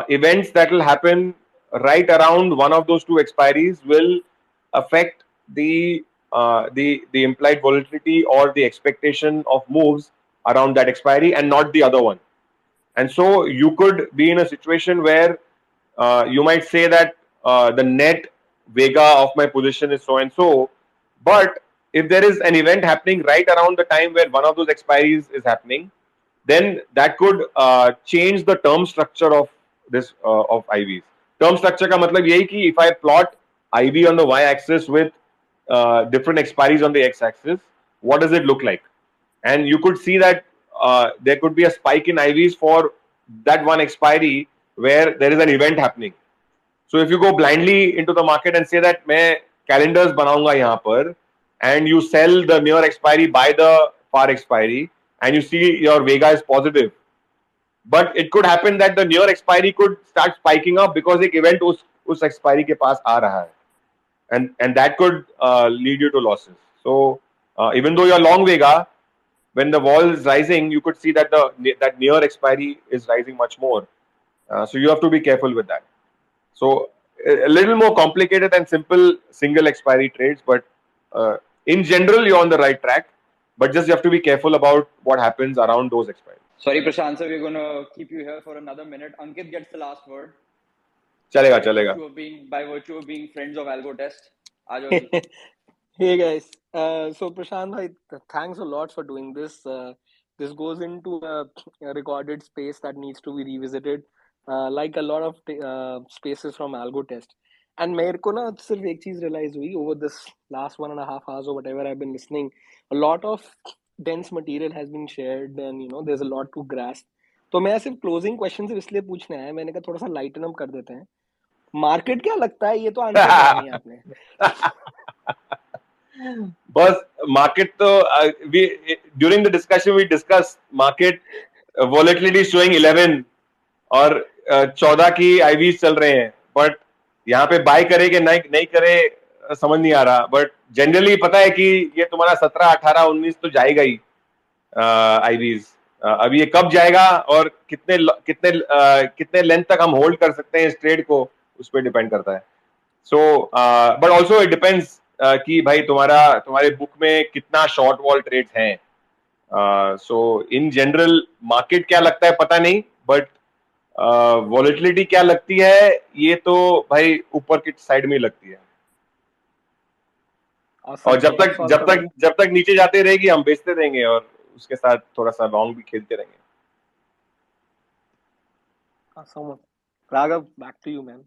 Events that will happen right around one of those 2 expiries will affect the implied volatility or the expectation of moves around that expiry and not the other one. And so you could be in a situation where you might say that the net Vega of my position is so and so, but if there is an event happening right around the time where one of those expiries is happening, then that could change the term structure of this of IVs. Term structure का मतलब यही कि if I plot IV on the y-axis with different expiries on the x-axis, what does it look like? And you could see that there could be a spike in IVs for that one expiry where there is an event happening. So if you go blindly into the market and say that मैं calendars बनाऊंगा यहाँ पर, and you sell the near expiry by the far expiry, and you see your Vega is positive, but it could happen that the near expiry could start spiking up because एक event उस expiry के पास आ रहा है, and that could lead you to losses. So even though you're long Vega, when the vol is rising, you could see that that near expiry is rising much more. So you have to be careful with that. So a little more complicated than simple single expiry trades, but in general, you're on the right track. But just you have to be careful about what happens around those expiries. Sorry, Prashant sir, we're going to keep you here for another minute. Ankit gets the last word. चलेगा. By virtue of being friends of AlgoTest. Hey guys, so Prashant, thanks a lot for doing this. This goes into a recorded space that needs to be revisited, like a lot of spaces from AlgoTest. And मेरे को ना सिर्फ एक चीज realize हुई over this last 1.5 hours or whatever I've been listening. A lot of dense material has been shared, and there's a lot to grasp. तो मैं सिर्फ closing questions इसलिए पूछने आया, मैंने कहा थोड़ा सा lighten up कर देते हैं. मार्केट क्या लगता है, ये तो आंसर दिया नहीं आपने. But market during the discussion we discussed market volatility showing 11 और 14 की IVs चल रहे हैं, but यहाँ पे buy करे कि नहीं करे समझ नहीं आ रहा. But generally पता है कि ये तुम्हारा 17, 18, 19 तो जाएगा ही IVs. अब ये कब जाएगा और कितने लेंथ तक हम होल्ड कर सकते हैं इस ट्रेड को, उस पर डिपेंड करता है. So but also it depends कि भाई तुम्हारे बुक में कितना शॉर्ट वॉल ट्रेड्स हैं. सो इन जनरल मार्केट क्या लगता है पता नहीं, बट वॉलेटिलिटी क्या लगती है ये तो भाई ऊपर की साइड में लगती है. और जब तक नीचे जाते रहेगी हम बेचते रहेंगे और उसके साथ थोड़ा सा लॉन्ग भी खेलते रहेंगे. Raghav, back to you, man.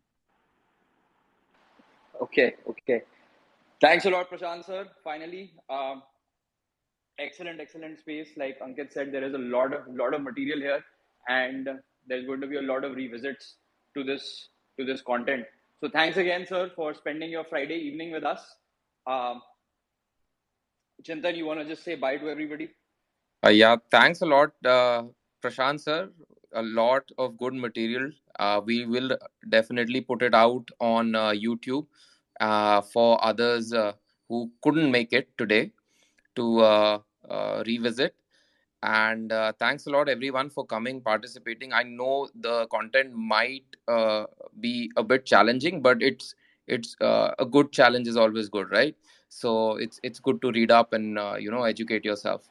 Okay. Thanks a lot, Prashant sir. Finally, excellent space. Like Ankit said, there is a lot of material here, and there's going to be a lot of revisits to this content. So thanks again, sir, for spending your Friday evening with us. Chintan, you want to just say bye to everybody? Yeah, thanks a lot, Prashant sir. A lot of good material. We will definitely put it out on YouTube for others who couldn't make it today to revisit. And thanks a lot everyone for coming, participating. I know the content might be a bit challenging, but it's a good challenge is always good, right? So it's good to read up and educate yourself.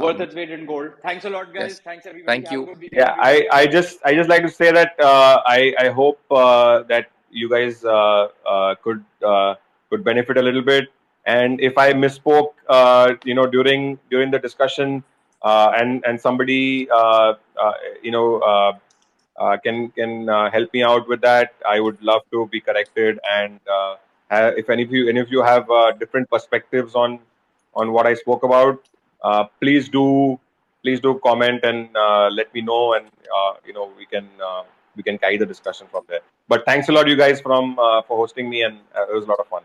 Worth its weight in gold. Thanks a lot, guys. Yes. Thanks everybody. Thank you. Yeah, I just like to say that I hope that you guys could benefit a little bit. And if I misspoke, during the discussion, and somebody can help me out with that, I would love to be corrected. And if any of you have different perspectives on what I spoke about, please do comment and let me know, and we can carry the discussion from there. But thanks a lot, you guys, for hosting me, and it was a lot of fun.